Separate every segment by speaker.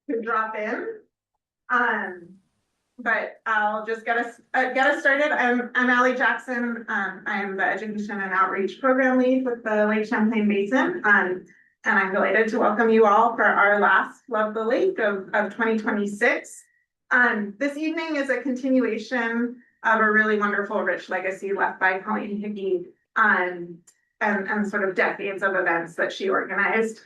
Speaker 1: to drop in. But I'll just get us started. I'm Allie Jackson. I am the Education and Outreach Program Lead with the Lake Champlain Basin. And I'm delighted to welcome you all for our last Love the Lake of 2026. This evening is a continuation of a really wonderful, rich legacy left by Colleen Hickey, and sort of decades of events that she organized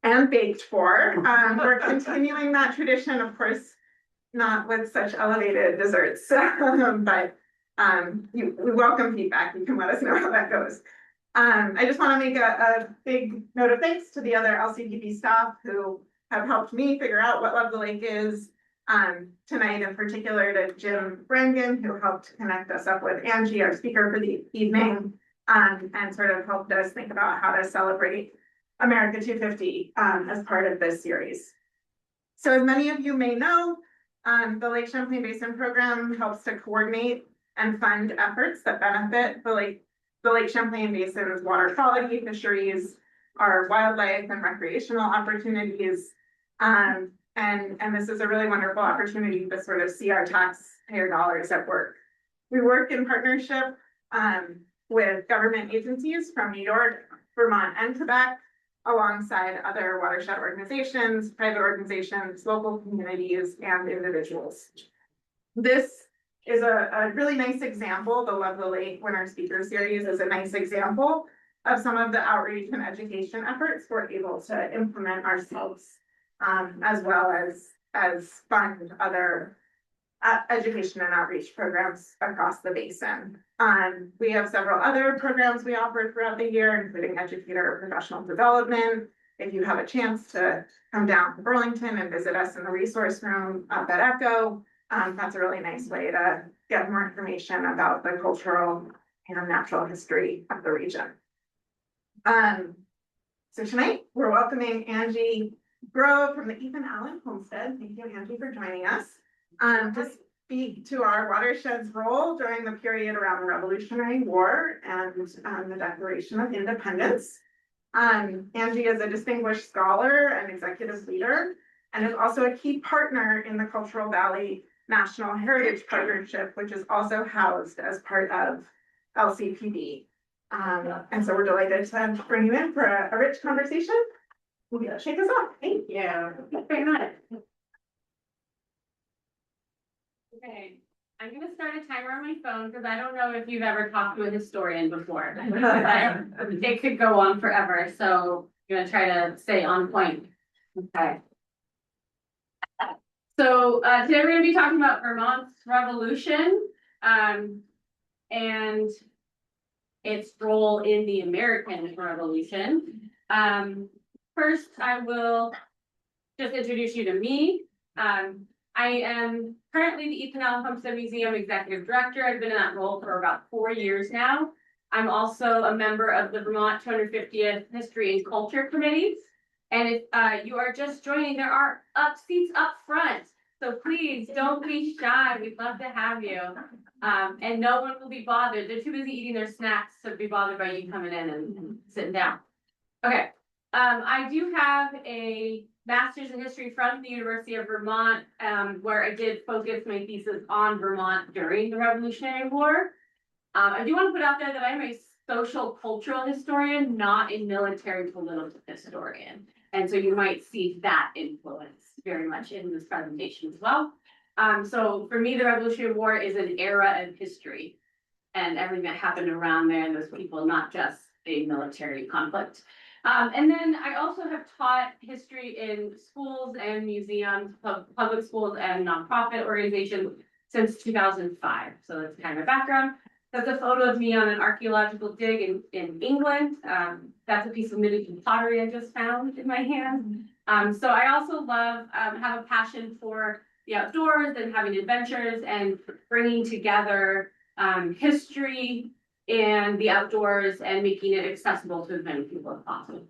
Speaker 1: and baked for. We're continuing that tradition, of course, not with such elevated desserts, but we welcome feedback. You can let us know how that goes. I just want to make a big note of thanks to the other LCPB staff who have helped me figure out what Love the Lake is. Tonight in particular to Jim Brangan, who helped connect us up with Angie, our speaker for the evening, and sort of helped us think about how to celebrate America 250 as part of this series. So as many of you may know, the Lake Champlain Basin Program helps to coordinate and fund efforts that benefit the Lake Champlain Basin's water quality, fisheries, our wildlife and recreational opportunities. And this is a really wonderful opportunity to sort of see our taxpayer dollars at work. We work in partnership with government agencies from New York, Vermont, and Quebec, alongside other watershed organizations, private organizations, local communities, and individuals. This is a really nice example. The Love the Lake Winter Speaker Series is a nice example of some of the outreach and education efforts we're able to implement ourselves, as well as fund other education and outreach programs across the basin. We have several other programs we offer throughout the year, including educator professional development. If you have a chance to come down to Burlington and visit us in the resource room up at Echo, that's a really nice way to get more information about the cultural and natural history of the region. So tonight we're welcoming Angie Grove from the Ethan Allen Homestead. Thank you, Angie, for joining us. To speak to our watershed's role during the period around the Revolutionary War and the Declaration of Independence. Angie is a distinguished scholar and executive leader, and is also a key partner in the Cultural Valley National Heritage Partnership, which is also housed as part of LCPD. And so we're delighted to bring you in for a rich conversation. We'll shake us off. Thank you. Very much.
Speaker 2: Okay, I'm gonna start a timer on my phone because I don't know if you've ever talked to a historian before. It could go on forever, so I'm gonna try to stay on point. Okay. So today we're gonna be talking about Vermont's Revolution and its role in the American Revolution. First, I will just introduce you to me. I am currently the Ethan Allen Homestead Museum Executive Director. I've been in that role for about 4 years now. I'm also a member of the Vermont 250th History and Culture Committees. And if you are just joining, there are seats up front. So please don't be shy. We'd love to have you. And no one will be bothered. They're too busy eating their snacks to be bothered by you coming in and sitting down. Okay. I do have a master's in history from the University of Vermont, where I did focus my thesis on Vermont during the Revolutionary War. I do want to put out there that I'm a social cultural historian, not a military political historian. And so you might see that influence very much in this presentation as well. So for me, the Revolutionary War is an era of history and everything that happened around there and those people, not just a military conflict. And then I also have taught history in schools and museums, public schools and nonprofit organizations since 2005. So that's kind of a background. That's a photo of me on an archaeological dig in England. That's a piece of medieval pottery I just found in my hand. So I also love, have a passion for the outdoors and having adventures and bringing together history and the outdoors and making it accessible to as many people as possible.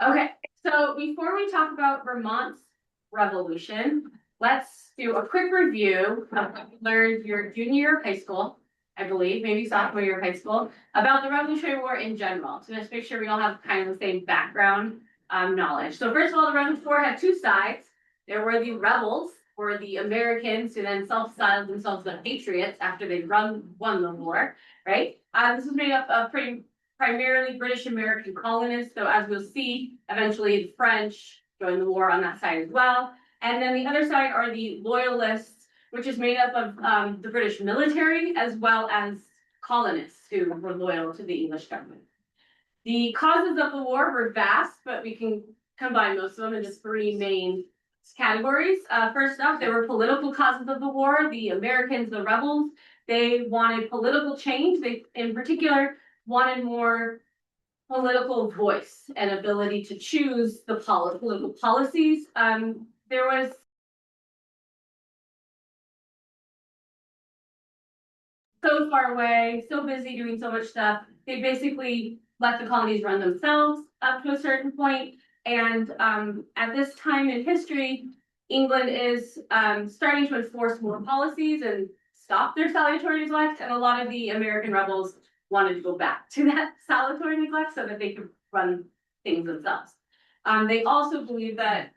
Speaker 2: Okay, so before we talk about Vermont's revolution, let's do a quick review of what you learned your junior year of high school, I believe, maybe sophomore year of high school, about the Revolutionary War in general. So just make sure we all have kind of the same background knowledge. So first of all, the Revolutionary War had two sides. There were the rebels, or the Americans who then self-styled themselves the patriots after they won the war, right? This was made up of primarily British American colonists. So as we'll see, eventually the French joined the war on that side as well. And then the other side are the loyalists, which is made up of the British military as well as colonists who were loyal to the English government. The causes of the war were vast, but we can combine most of them into three main categories. First off, there were political causes of the war. The Americans, the rebels, they wanted political change. They, in particular, wanted more political voice and ability to choose the political policies. There was so far away, so busy doing so much stuff. They basically let the colonies run themselves up to a certain point. And at this time in history, England is starting to enforce more policies and stop their salutary neglect. And a lot of the American rebels wanted to go back to that salutary neglect so that they could run things themselves. They also believe that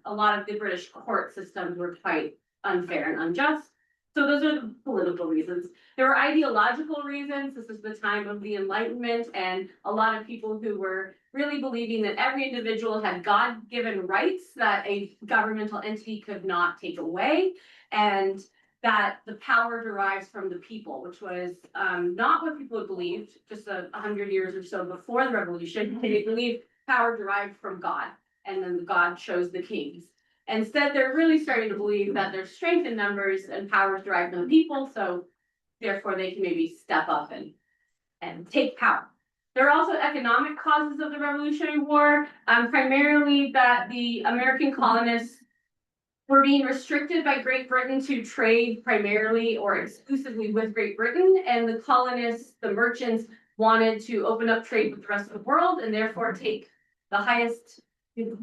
Speaker 2: a lot of the British court systems were quite unfair and unjust. So those are the political reasons. There were ideological reasons. This is the time of the Enlightenment, and a lot of people who were really believing that every individual had God-given rights that a governmental entity could not take away, and that the power derives from the people, which was not what people had believed just 100 years or so before the revolution. They believed power derived from God, and then God chose the kings. Instead, they're really starting to believe that there's strength in numbers and power is derived from the people, so therefore they can maybe step up and take power. There are also economic causes of the Revolutionary War, primarily that the American colonists were being restricted by Great Britain to trade primarily or exclusively with Great Britain, and the colonists, the merchants, wanted to open up trade with the rest of the world and therefore take the highest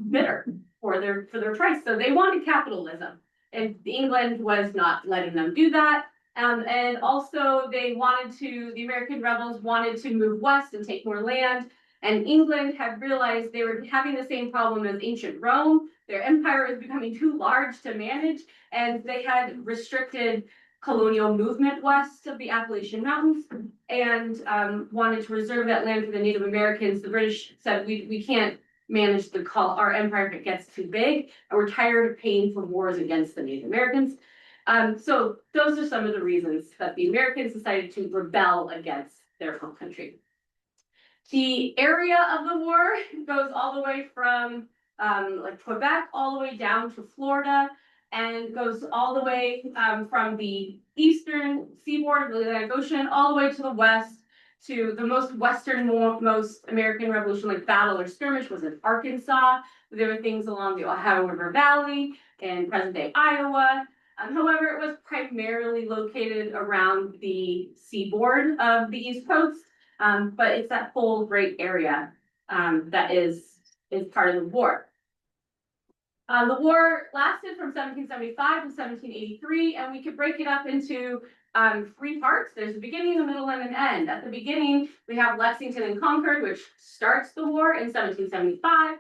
Speaker 2: bidder for their price. So they wanted capitalism, and England was not letting them do that. And also the American rebels wanted to move west and take more land. And England had realized they were having the same problem as ancient Rome. Their empire was becoming too large to manage, and they had restricted colonial movement west of the Appalachian Mountains and wanted to reserve that land for the Native Americans. The British said, we can't manage our empire if it gets too big, and we're tired of paying for wars against the Native Americans. So those are some of the reasons that the Americans decided to rebel against their home country. The area of the war goes all the way from like Quebec all the way down to Florida, and goes all the way from the eastern seaboard of the Atlantic Ocean all the way to the west to the most westernmost American Revolution like battle or skirmish was in Arkansas. There were things along the Ohio River Valley and present-day Iowa. However, it was primarily located around the seaboard of the East Coast, but it's that whole great area that is part of the war. The war lasted from 1775 to 1783, and we could break it up into three parts. There's a beginning, a middle, and an end. At the beginning, we have Lexington and Concord, which starts the war in 1775.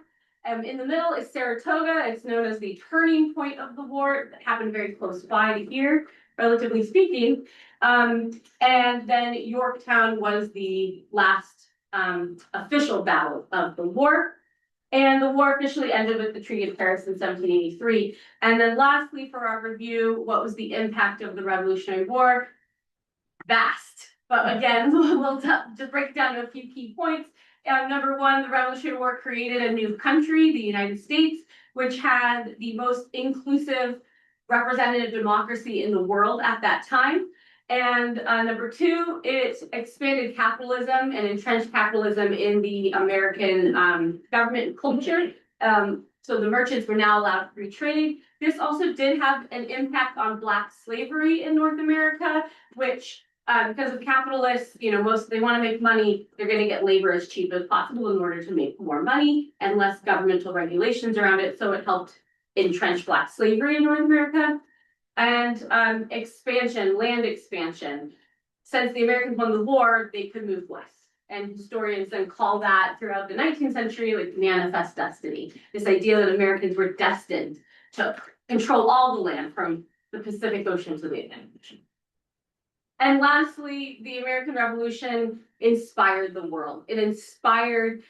Speaker 2: In the middle is Saratoga. It's known as the turning point of the war. It happened very close by to here, relatively speaking. And then Yorktown was the last official battle of the war. And the war officially ended with the Treaty of Paris in 1783. And then lastly, for our review, what was the impact of the Revolutionary War? Vast. But again, we'll just break it down to a few key points. Number one, the Revolutionary War created a new country, the United States, which had the most inclusive representative democracy in the world at that time. And number two, it expanded capitalism and entrenched capitalism in the American government and culture. So the merchants were now allowed free trade. This also did have an impact on Black slavery in North America, which because of capitalists, they want to make money, they're going to get labor as cheap as possible in order to make more money and less governmental regulations around it. So it helped entrench Black slavery in North America. And land expansion. Since the Americans won the war, they could move west. And historians then call that throughout the 19th century like manifest destiny. This idea that Americans were destined to control all the land from the Pacific Ocean to the Atlantic Ocean. And lastly, the American Revolution inspired the world. It inspired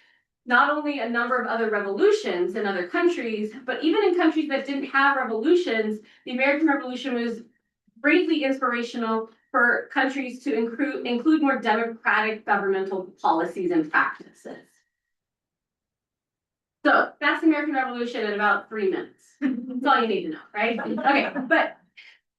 Speaker 2: not only a number of other revolutions in other countries, but even in countries that didn't have revolutions, the American Revolution was greatly inspirational for countries to include more democratic governmental policies and practices. So that's the American Revolution in about 3 minutes. That's all you need to know, right? Okay, but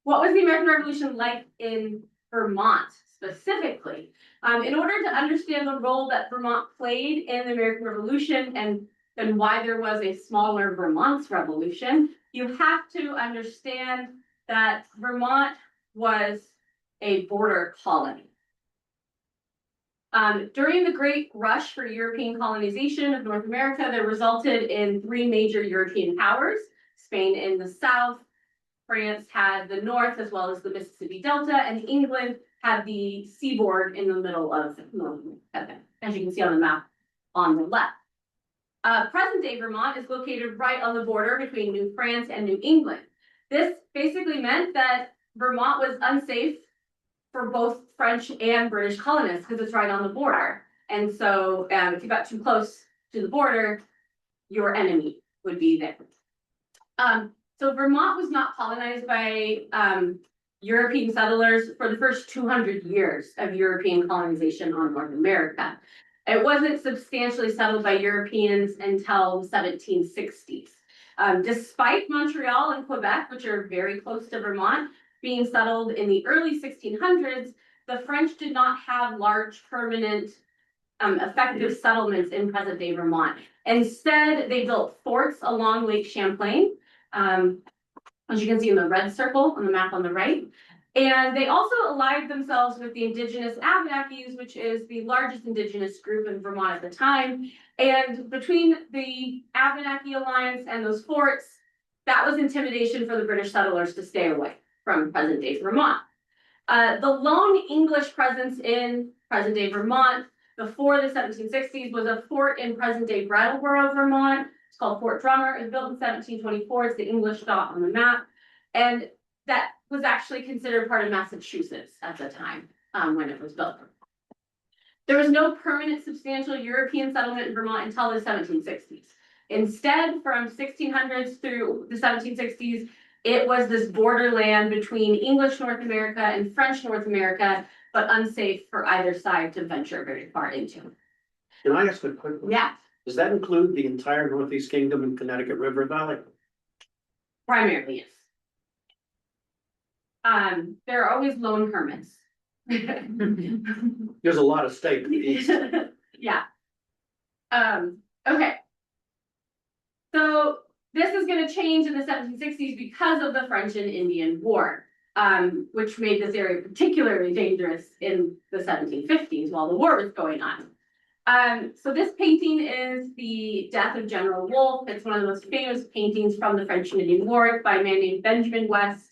Speaker 2: what was the American Revolution like in Vermont specifically? In order to understand the role that Vermont played in the American Revolution and why there was a smaller Vermont's Revolution, you have to understand that Vermont was a border colony. During the Great Rush for European colonization of North America, that resulted in 3 major European powers: Spain in the south, France had the north as well as the Mississippi Delta, and England had the seaboard in the middle of North America, as you can see on the map on the left. Present-day Vermont is located right on the border between New France and New England. This basically meant that Vermont was unsafe for both French and British colonists because it's right on the border. And so if you got too close to the border, your enemy would be there. So Vermont was not colonized by European settlers for the first 200 years of European colonization on North America. It wasn't substantially settled by Europeans until the 1760s. Despite Montreal and Quebec, which are very close to Vermont, being settled in the early 1600s, the French did not have large, permanent, effective settlements in present-day Vermont. Instead, they built forts along Lake Champlain, as you can see in the red circle on the map on the right. And they also allied themselves with the indigenous Abenakis, which is the largest indigenous group in Vermont at the time. And between the Abenaki alliance and those forts, that was intimidation for the British settlers to stay away from present-day Vermont. The lone English presence in present-day Vermont before the 1760s was a fort in present-day Brattleboro, Vermont. It's called Fort Drummer. It was built in 1724. It's the English dot on the map. And that was actually considered part of Massachusetts at the time when it was built. There was no permanent substantial European settlement in Vermont until the 1760s. Instead, from 1600s through the 1760s, it was this borderland between English North America and French North America, but unsafe for either side to venture very far into.
Speaker 3: Can I ask a quick question?
Speaker 2: Yeah,
Speaker 3: Does that include the entire Northeast Kingdom and Connecticut River Valley?
Speaker 2: primarily, yes. There are always lone hermits.
Speaker 3: There's a lot of state to the east.
Speaker 2: Yeah. Okay. So this is going to change in the 1760s because of the French and Indian War, which made this area particularly dangerous in the 1750s while the war was going on. So this painting is the Death of General Wolfe. It's one of the most famous paintings from the French and Indian War by a man named Benjamin West.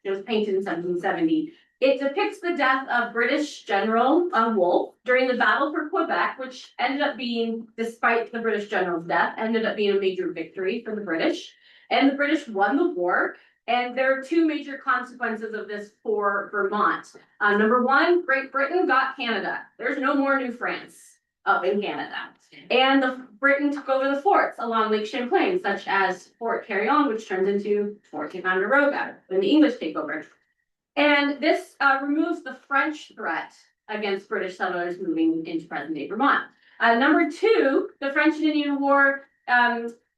Speaker 2: It was painted in 1770. It depicts the death of British General Wolfe during the Battle for Quebec, which ended up being, despite the British general's death, ended up being a major victory for the British. And the British won the war. And there are 2 major consequences of this for Vermont. Number 1, Great Britain got Canada. There's no more New France up in Canada. And the Britain took over the forts along Lake Champlain, such as Fort Carillon, which turns into Fort Ticonderoga when the English take over. And this removes the French threat against British settlers moving into present-day Vermont. Number 2, the French and Indian War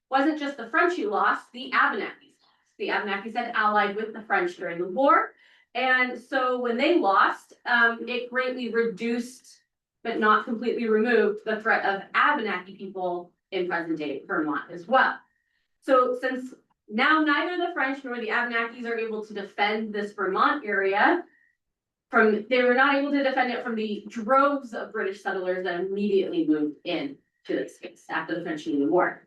Speaker 2: wasn't just the French who lost, the Abenakis lost. The Abenakis had allied with the French during the war. And so when they lost, it greatly reduced, but not completely removed, the threat of Abenaki people in present-day Vermont as well. So since now neither the French nor the Abenakis are able to defend this Vermont area, they were not able to defend it from the droves of British settlers that immediately moved in to this space after the French and Indian War.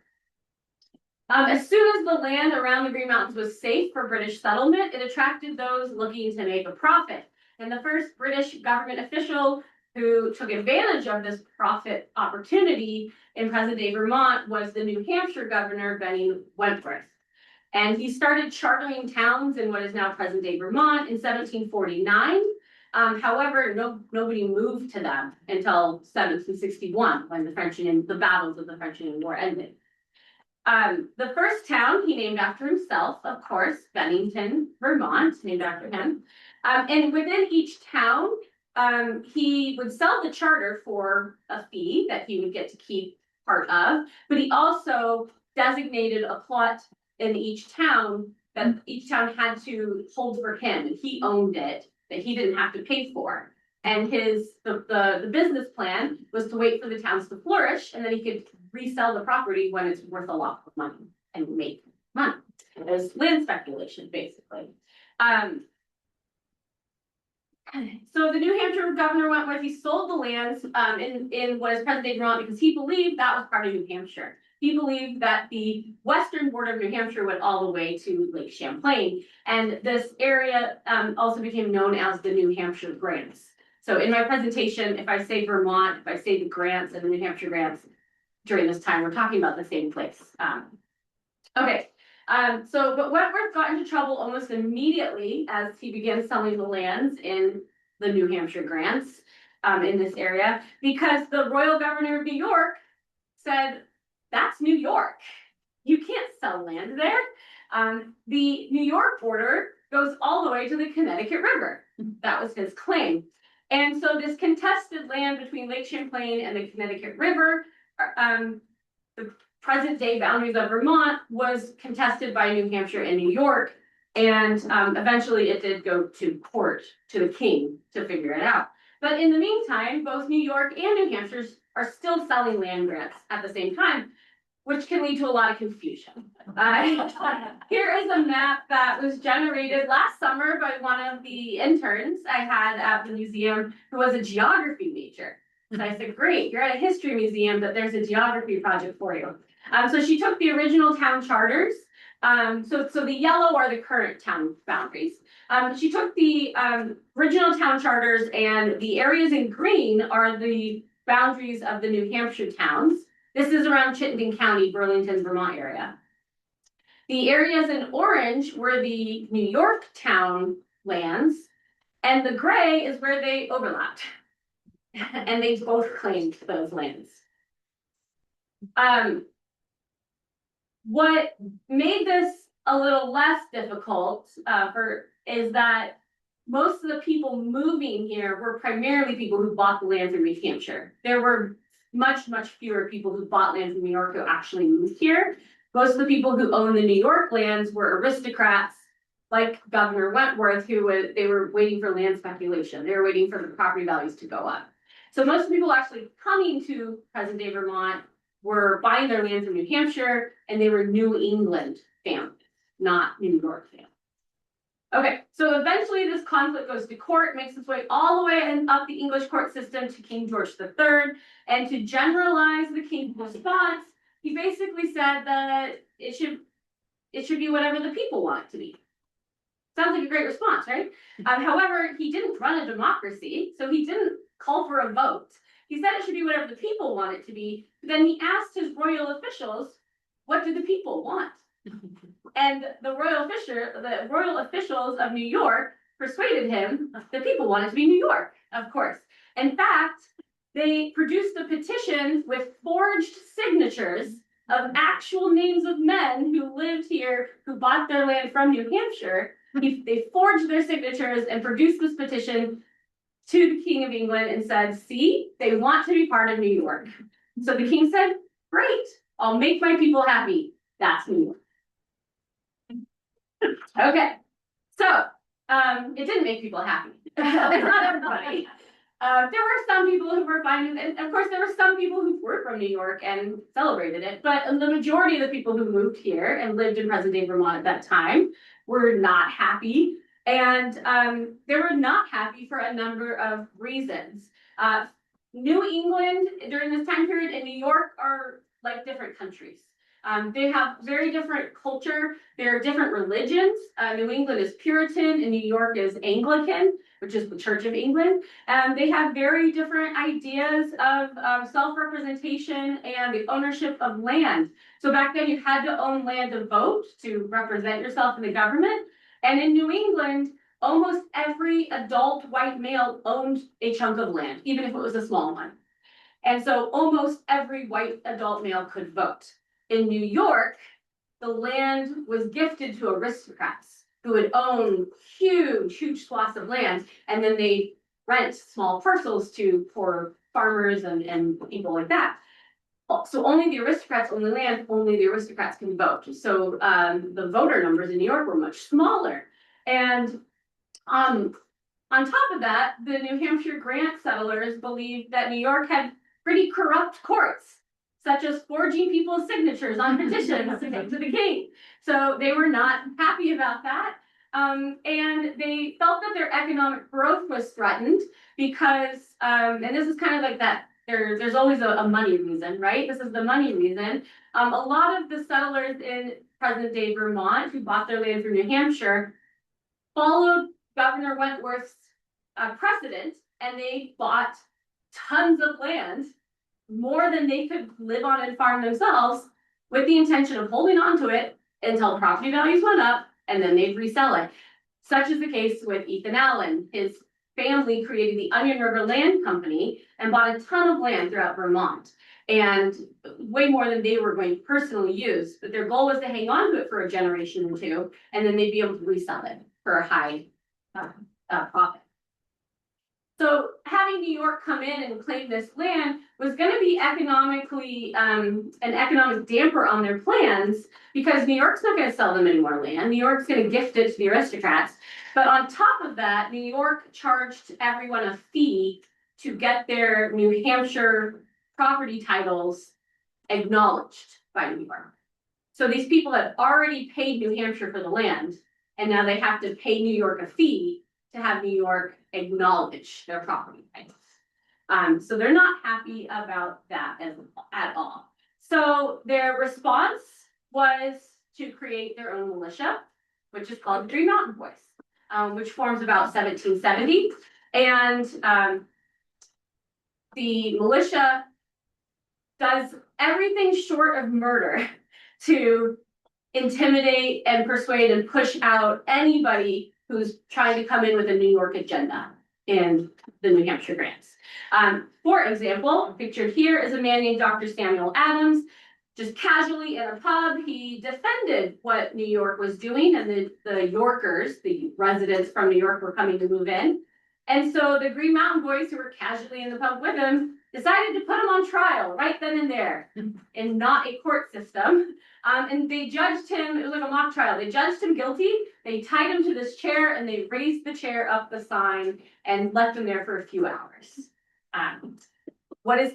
Speaker 2: As soon as the land around the Green Mountains was safe for British settlement, it attracted those looking to make a profit. And the first British government official who took advantage of this profit opportunity in present-day Vermont was the New Hampshire governor, Benning Wentworth. And he started chartering towns in what is now present-day Vermont in 1749. However, nobody moved to them until 1761, when the battles of the French Indian War ended. The first town he named after himself, of course, Bennington, Vermont, named after him. And within each town, he would sell the charter for a fee that he would get to keep part of, but he also designated a plot in each town that each town had to hold for him, and he owned it, that he didn't have to pay for. And the business plan was to wait for the towns to flourish, and then he could resell the property when it's worth a lot of money and make money. It was land speculation, basically. So the New Hampshire governor went with, he sold the lands in what is present day Vermont because he believed that was part of New Hampshire. He believed that the western border of New Hampshire went all the way to Lake Champlain, and this area also became known as the New Hampshire Grants. So in my presentation, if I say Vermont, if I say the grants and the New Hampshire grants during this time, we're talking about the same place. But Wentworth got into trouble almost immediately as he began selling the lands in the New Hampshire grants in this area, because the royal governor of New York said, that's New York. You can't sell land there. The New York border goes all the way to the Connecticut River. That was his claim. And so this contested land between Lake Champlain and the Connecticut River, the present day boundaries of Vermont, was contested by New Hampshire and New York. And eventually it did go to court, to the king, to figure it out. But in the meantime, both New York and New Hampshire are still selling land grants at the same time, which can lead to a lot of confusion. Here is a map that was generated last summer by one of the interns I had at the museum, who was a geography major. So I said, great, you're at a history museum, but there's a geography project for you. So she took the original town charters. So the yellow are the current town boundaries. She took the original town charters, and the areas in green are the boundaries of the New Hampshire towns. This is around Chittenden County, Burlington, Vermont area. The areas in orange were the New York town lands, and the gray is where they overlapped. And they both claimed those lands. What made this a little less difficult is that most of the people moving here were primarily people who bought the land from New Hampshire. There were much fewer people who bought land from New York who actually moved here. Most of the people who owned the New York lands were aristocrats, like Governor Wentworth, they were waiting for land speculation. They were waiting for the property values to go up. So most of the people actually coming to present day Vermont were buying their land from New Hampshire, and they were New England families, not New York families. Okay, so eventually this conflict goes to court, makes its way all the way up the English court system to King George III. And to generalize the king's response, he basically said that it should be whatever the people want it to be. Sounds like a great response, right? However, he didn't run a democracy, so he didn't call for a vote. He said it should be whatever the people want it to be. But then he asked his royal officials, what do the people want? And the royal officials of New York persuaded him the people wanted to be New York, of course. In fact, they produced a petition with forged signatures of actual names of men who lived here, who bought their land from New Hampshire. They forged their signatures and produced this petition to the King of England and said, see, they want to be part of New York. So the king said, great, I'll make my people happy. That's New York. Okay, so it didn't make people happy. Not everybody. There were some people who were fine, and of course there were some people who were from New York and celebrated it, but the majority of the people who moved here and lived in present-day Vermont at that time were not happy, and they were not happy for a number of reasons. New England during this time period and New York are like different countries. They have very different culture. There are different religions. New England is Puritan and New York is Anglican. which is the Church of England. They have very different ideas of self-representation and the ownership of land. So back then you had to own land to vote to represent yourself in the government. And in New England, almost every adult white male owned a chunk of land, even if it was a small one. And so almost every white adult male could vote. In New York, the land was gifted to aristocrats who would own huge swaths of land, and then they rent small parcels to poor farmers and people like that. So only the aristocrats own the land, only the aristocrats can vote. So the voter numbers in New York were much smaller. And on top of that, the New Hampshire grant settlers believed that New York had pretty corrupt courts, such as forging people's signatures on petitions to take to the king. So they were not happy about that. And they felt that their economic growth was threatened because, and this is kind of like that, there's always a money reason, right? This is the money reason. A lot of the settlers in present day Vermont who bought their land from New Hampshire followed Governor Wentworth's precedent, and they bought tons of land, more than they could live on and farm themselves, with the intention of holding on to it until property values went up, and then they'd resell it. Such is the case with Ethan Allen. His family created the Onion River Land Company and bought a ton of land throughout Vermont, and way more than they were going to personally use. But their goal was to hang on to it for a generation or two, and then they'd be able to resell it for a high profit. So having New York come in and claim this land was going to be economically an economic damper on their plans, because New York's not going to sell them any more land. New York's going to gift it to the aristocrats. But on top of that, New York charged everyone a fee to get their New Hampshire property titles acknowledged by New York. So these people had already paid New Hampshire for the land, and now they have to pay New York a fee to have New York acknowledge their property rights. So they're not happy about that at all. So their response was to create their own militia, which is called the Green Mountain Boys, which forms about 1770. And the militia does everything short of murder to intimidate and persuade and push out anybody who's trying to come in with a New York agenda in the New Hampshire grants. For example, pictured here is a man named Dr. Samuel Adams. Just casually in a pub, he defended what New York was doing, and the Yorkers, the residents from New York, were coming to move in. And so the Green Mountain Boys, who were casually in the pub with him, decided to put him on trial right then and there, and not a court system. And they judged him, it was like a mock trial. They judged him guilty, they tied him to this chair, and they raised the chair up the sign and left him there for a few hours. What is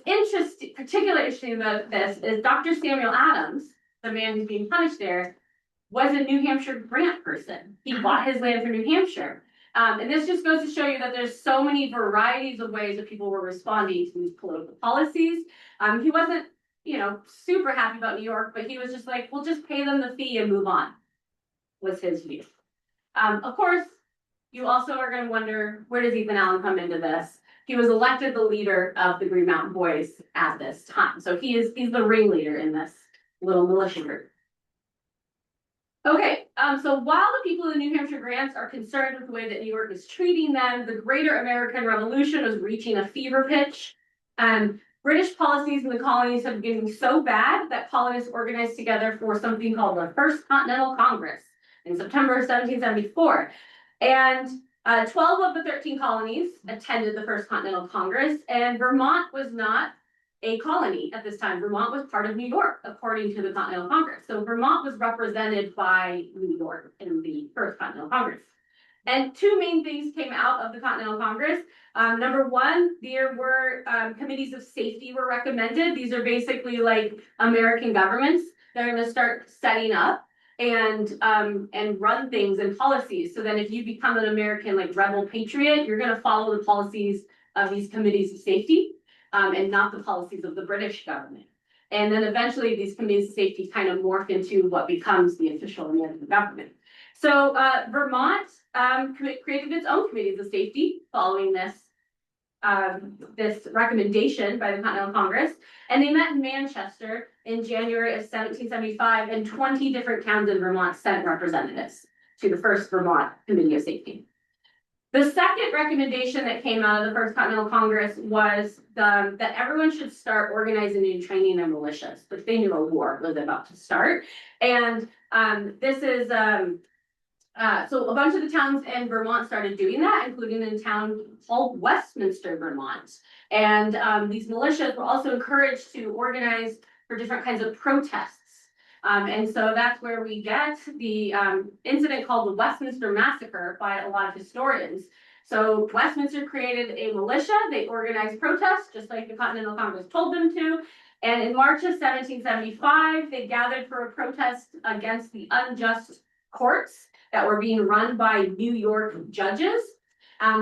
Speaker 2: particularly interesting about this is Dr. Samuel Adams, the man who's being punished there, was a New Hampshire grant person. He bought his land from New Hampshire. And this just goes to show you that there's so many varieties of ways that people were responding to these political policies. He wasn't, super happy about New York, but he was just like, we'll just pay them the fee and move on, was his view. Of course, you also are going to wonder, where does Ethan Allen come into this? He was elected the leader of the Green Mountain Boys at this time. So he's the ringleader in this little militia group. Okay, so while the people in New Hampshire grants are concerned with the way that New York is treating them, the Greater American Revolution was reaching a fever pitch. British policies in the colonies had been getting so bad that colonists organized together for something called the First Continental Congress in September 1774. And 12 of the 13 colonies attended the First Continental Congress, and Vermont was not a colony at this time. Vermont was part of New York, according to the Continental Congress. So Vermont was represented by New York in the First Continental Congress. And two main things came out of the Continental Congress. Number one, there were committees of safety were recommended. These are basically like American governments. They're going to start setting up and run things and policies. So then if you become an American like rebel patriot, you're going to follow the policies of these committees of safety and not the policies of the British government. And then eventually these committees of safety kind of morph into what becomes the official American government. So Vermont created its own committees of safety following this recommendation by the Continental Congress, and they met in Manchester in January of 1775, and 20 different towns in Vermont sent representatives to the first Vermont Committee of Safety. The second recommendation that came out of the first Continental Congress was that everyone should start organizing and training their militias, but they knew a war was about to start. And this is so a bunch of the towns in Vermont started doing that, including a town called Westminster, Vermont. And these militias were also encouraged to organize for different kinds of protests. And so that's where we get the incident called the Westminster Massacre by a lot of historians. So Westminster created a militia, they organized protests, just like the Continental Congress told them to. And in March of 1775, they gathered for a protest against the unjust courts that were being run by New York judges.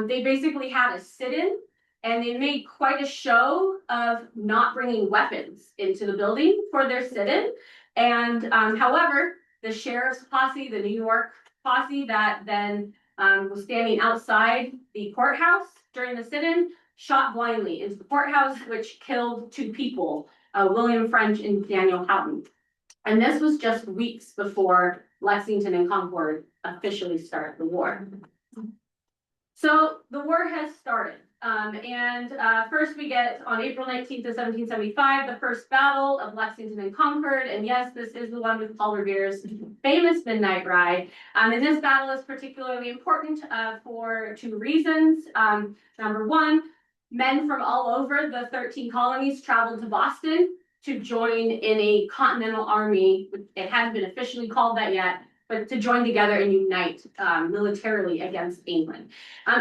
Speaker 2: They basically had a sit-in, and they made quite a show of not bringing weapons into the building for their sit-in. And however, the sheriff's posse, the New York posse that then was standing outside the courthouse during the sit-in, shot blindly into the courthouse, which killed 2 people, William French and Daniel Houghton. And this was just weeks before Lexington and Concord officially started the war. So the war has started. First we get on April 19th of 1775, the first battle of Lexington and Concord. And yes, this is the one with Paul Revere's famous midnight ride. And this battle is particularly important for 2 reasons. Number one, men from all over the 13 colonies traveled to Boston to join in a continental army. It hadn't been officially called that yet, but to join together and unite militarily against England,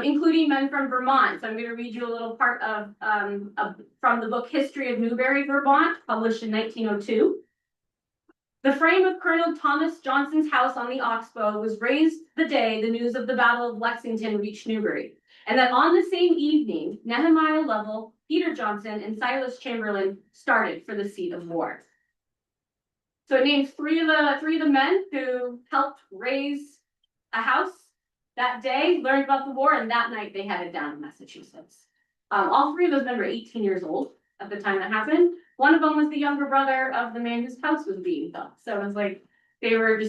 Speaker 2: including men from Vermont. So I'm going to read you a little part from the book History of Newbury, Vermont, published in 1902. The frame of Colonel Thomas Johnson's house on the Oxbow was raised the day the news of the Battle of Lexington reached Newbury, and that on the same evening, Nehemiah Lovell, Peter Johnson, and Silas Chamberlain started for the seat of war. So it names three of the men who helped raise a house that day, learned about the war, and that night they headed down to Massachusetts. All 3 of those men were 18 years old at the time that happened. One of them was the younger brother of the man whose house was being built. So it was like they were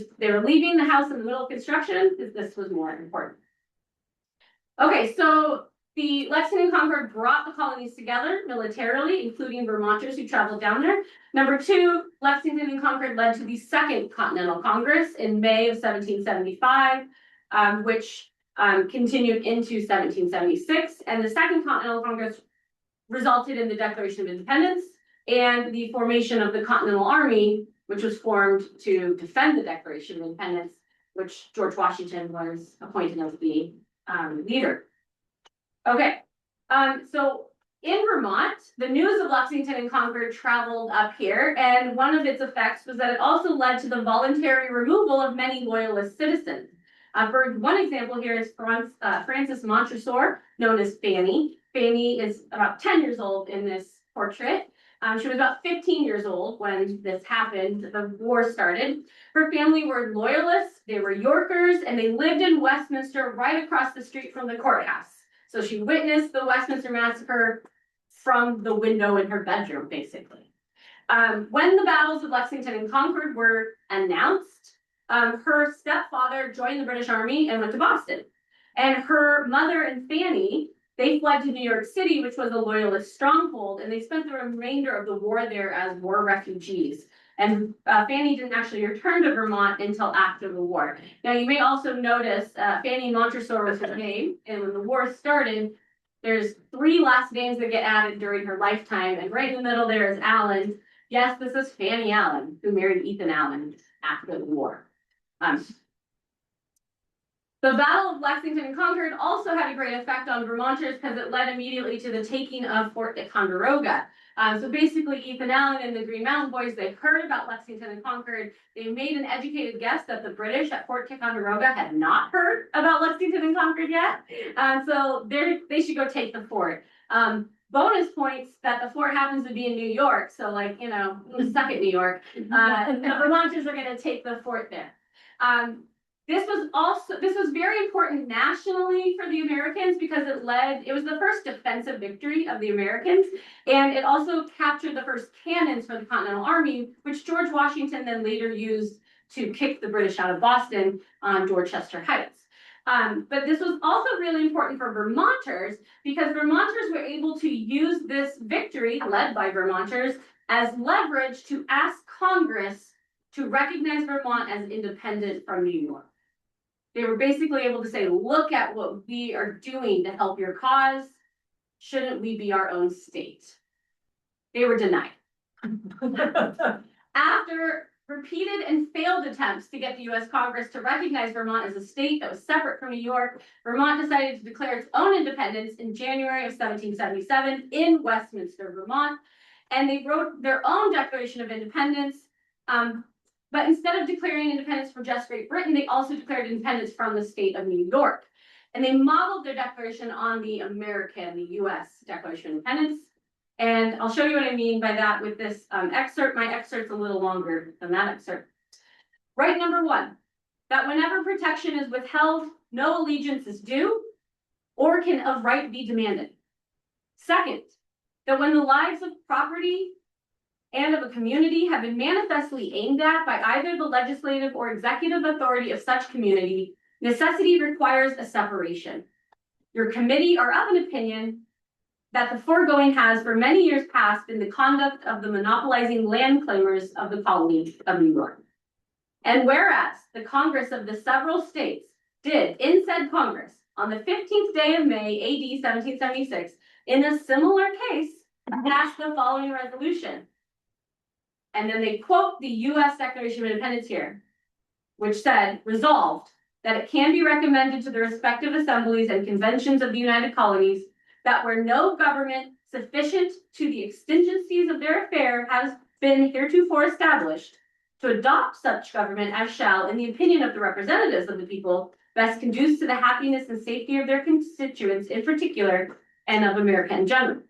Speaker 2: leaving the house in the middle of construction because this was more important. Okay, so the Lexington and Concord brought the colonies together militarily, including Vermonters who traveled down there. Number 2, Lexington and Concord led to the Second Continental Congress in May of 1775, which continued into 1776. And the Second Continental Congress resulted in the Declaration of Independence and the formation of the Continental Army, which was formed to defend the Declaration of Independence, which George Washington was appointed as the leader. Okay, so in Vermont, the news of Lexington and Concord traveled up here, and one of its effects was that it also led to the voluntary removal of many loyalist citizens. For one example here is Frances Montresor, known as Fanny. Fanny is about 10 years old in this portrait. She was about 15 years old when this happened, the war started. Her family were loyalists, they were Yorkers, and they lived in Westminster right across the street from the courthouse. So she witnessed the Westminster Massacre from the window in her bedroom, basically. When the battles of Lexington and Concord were announced, her stepfather joined the British Army and went to Boston. And her mother and Fanny, they fled to New York City, which was a loyalist stronghold, and they spent the remainder of the war there as war refugees. And Fanny didn't actually return to Vermont until after the war. Now, you may also notice Fanny Montresor was her name, and when the war started, there's 3 last names that get added during her lifetime, and right in the middle there is Allen. Yes, this is Fanny Allen, who married Ethan Allen after the war. The Battle of Lexington and Concord also had a great effect on Vermonters because it led immediately to the taking of Fort Ticonderoga. So basically, Ethan Allen and the Green Mountain Boys, they heard about Lexington and Concord. They made an educated guess that the British at Fort Ticonderoga had not heard about Lexington and Concord yet. So they should go take the fort. Bonus points that the fort happens to be in New York. So like, you know, suck it, New York. The Vermonters are going to take the fort there. This was very important nationally for the Americans because it was the first defensive victory of the Americans, and it also captured the first cannons for the Continental Army, which George Washington then later used to kick the British out of Boston on Dorchester Heights. But this was also really important for Vermonters because Vermonters were able to use this victory, led by Vermonters, as leverage to ask Congress to recognize Vermont as independent from New York. They were basically able to say, look at what we are doing to help your cause. Shouldn't we be our own state? They were denied. After repeated and failed attempts to get the US Congress to recognize Vermont as a state that was separate from New York, Vermont decided to declare its own independence in January of 1777 in Westminster, Vermont. And they wrote their own Declaration of Independence. But instead of declaring independence from just Great Britain, they also declared independence from the state of New York. And they modeled their declaration on the US Declaration of Independence. And I'll show you what I mean by that with this excerpt. My excerpt's a little longer than that excerpt. Right number 1, that whenever protection is withheld, no allegiance is due or can of right be demanded. Second, that when the lives of property and of a community have been manifestly aimed at by either the legislative or executive authority of such community, necessity requires a separation. Your committee are of an opinion that the foregoing has for many years past been the conduct of the monopolizing land claimers of the colony of New York. And whereas the Congress of the several states did, in said Congress, on the 15th day of May, AD 1776, in a similar case, pass the following resolution. And then they quote the US Declaration of Independence here, which said, resolved, that it can be recommended to the respective assemblies and conventions of the United Colonies that where no government sufficient to the exigencies of their affair has been heretofore established, to adopt such government as shall, in the opinion of the representatives of the people, best conduce to the happiness and safety of their constituents in particular, and of America in general.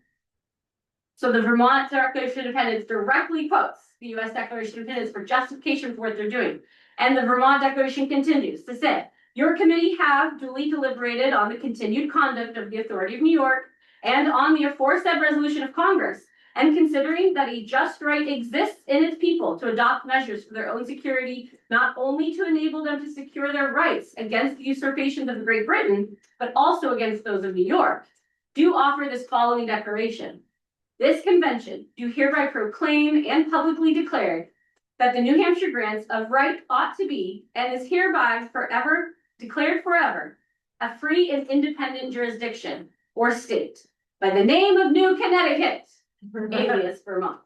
Speaker 2: So the Vermont Declaration of Independence directly quotes the US Declaration of Independence for justification for what they're doing. And the Vermont Declaration continues to say, your committee have duly deliberated on the continued conduct of the authority of New York and on the aforesaid resolution of Congress, and considering that a just right exists in its people to adopt measures for their own security, not only to enable them to secure their rights against the usurpations of Great Britain, but also against those of New York, do offer this following declaration. This convention do hereby proclaim and publicly declare that the New Hampshire grants of right ought to be, and is hereby forever declared forever, a free and independent jurisdiction or state by the name of New Connecticut, alias Vermont.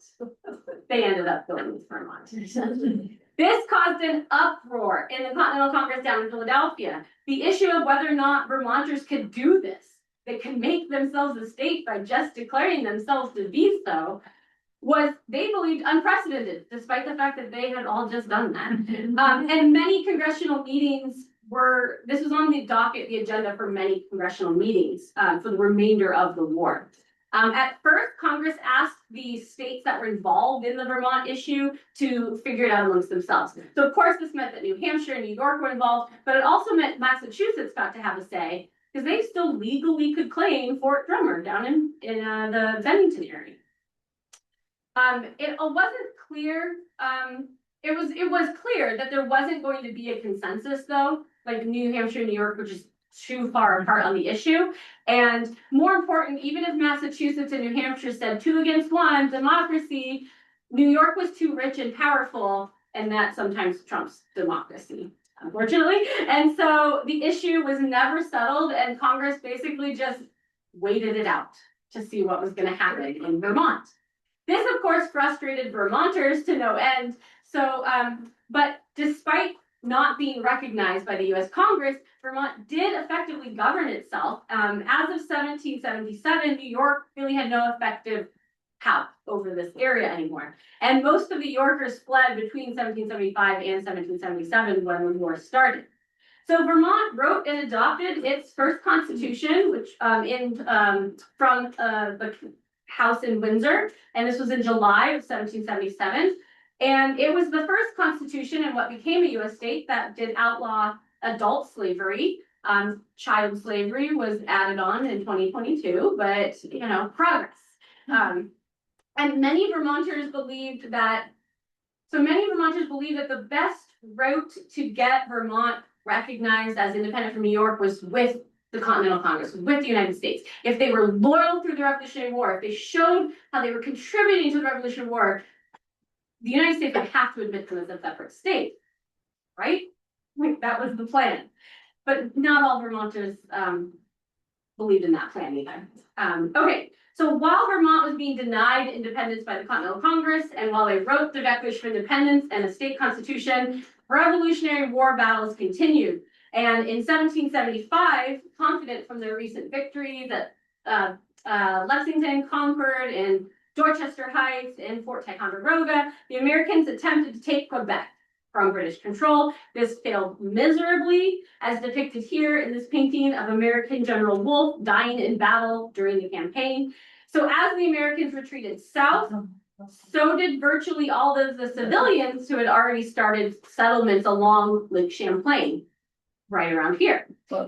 Speaker 2: They ended up going with Vermont. This caused an uproar in the Continental Congress down in Philadelphia. The issue of whether or not Vermonters could do this, they can make themselves a state by just declaring themselves to be so, was, they believed, unprecedented, despite the fact that they had all just done that. And many congressional meetings this was on the docket, the agenda for many congressional meetings for the remainder of the war. At first, Congress asked the states that were involved in the Vermont issue to figure it out amongst themselves. So of course, this meant that New Hampshire and New York were involved, but it also meant Massachusetts got to have a say, because they still legally could claim Fort Drummer down in the Bennington area. It wasn't clear. It was clear that there wasn't going to be a consensus, though. Like New Hampshire and New York were just too far apart on the issue. And more important, even if Massachusetts and New Hampshire said 2 against 1, democracy, New York was too rich and powerful, and that sometimes trumps democracy, unfortunately. And so the issue was never settled, and Congress basically just waited it out to see what was going to happen in Vermont. This, of course, frustrated Vermonters to no end. So, but despite not being recognized by the US Congress, Vermont did effectively govern itself. As of 1777, New York really had no effective power over this area anymore. And most of the Yorkers fled between 1775 and 1777 when the war started. So Vermont wrote and adopted its first constitution, which from the House in Windsor, and this was in July of 1777. And it was the first constitution in what became a US state that did outlaw adult slavery. Child slavery was added on in 2022, but you know, progress. And many Vermonters believed that, the best route to get Vermont recognized as independent from New York was with the Continental Congress, with the United States. If they were loyal through the Revolutionary War, if they showed how they were contributing to the Revolutionary War, the United States would have to admit them as a separate state, right? Like that was the plan. But not all Vermonters believed in that plan either. Okay, so while Vermont was being denied independence by the Continental Congress, and while they wrote the Declaration of Independence and a state constitution, Revolutionary War battles continued. And in 1775, confident from their recent victories at Lexington, Concord, and Dorchester Heights, and Fort Ticonderoga, the Americans attempted to take Quebec from British control. This failed miserably, as depicted here in this painting of American General Wolfe dying in battle during the campaign. So as the Americans retreated south, so did virtually all of the civilians who had already started settlements along Lake Champlain, right around here. Oh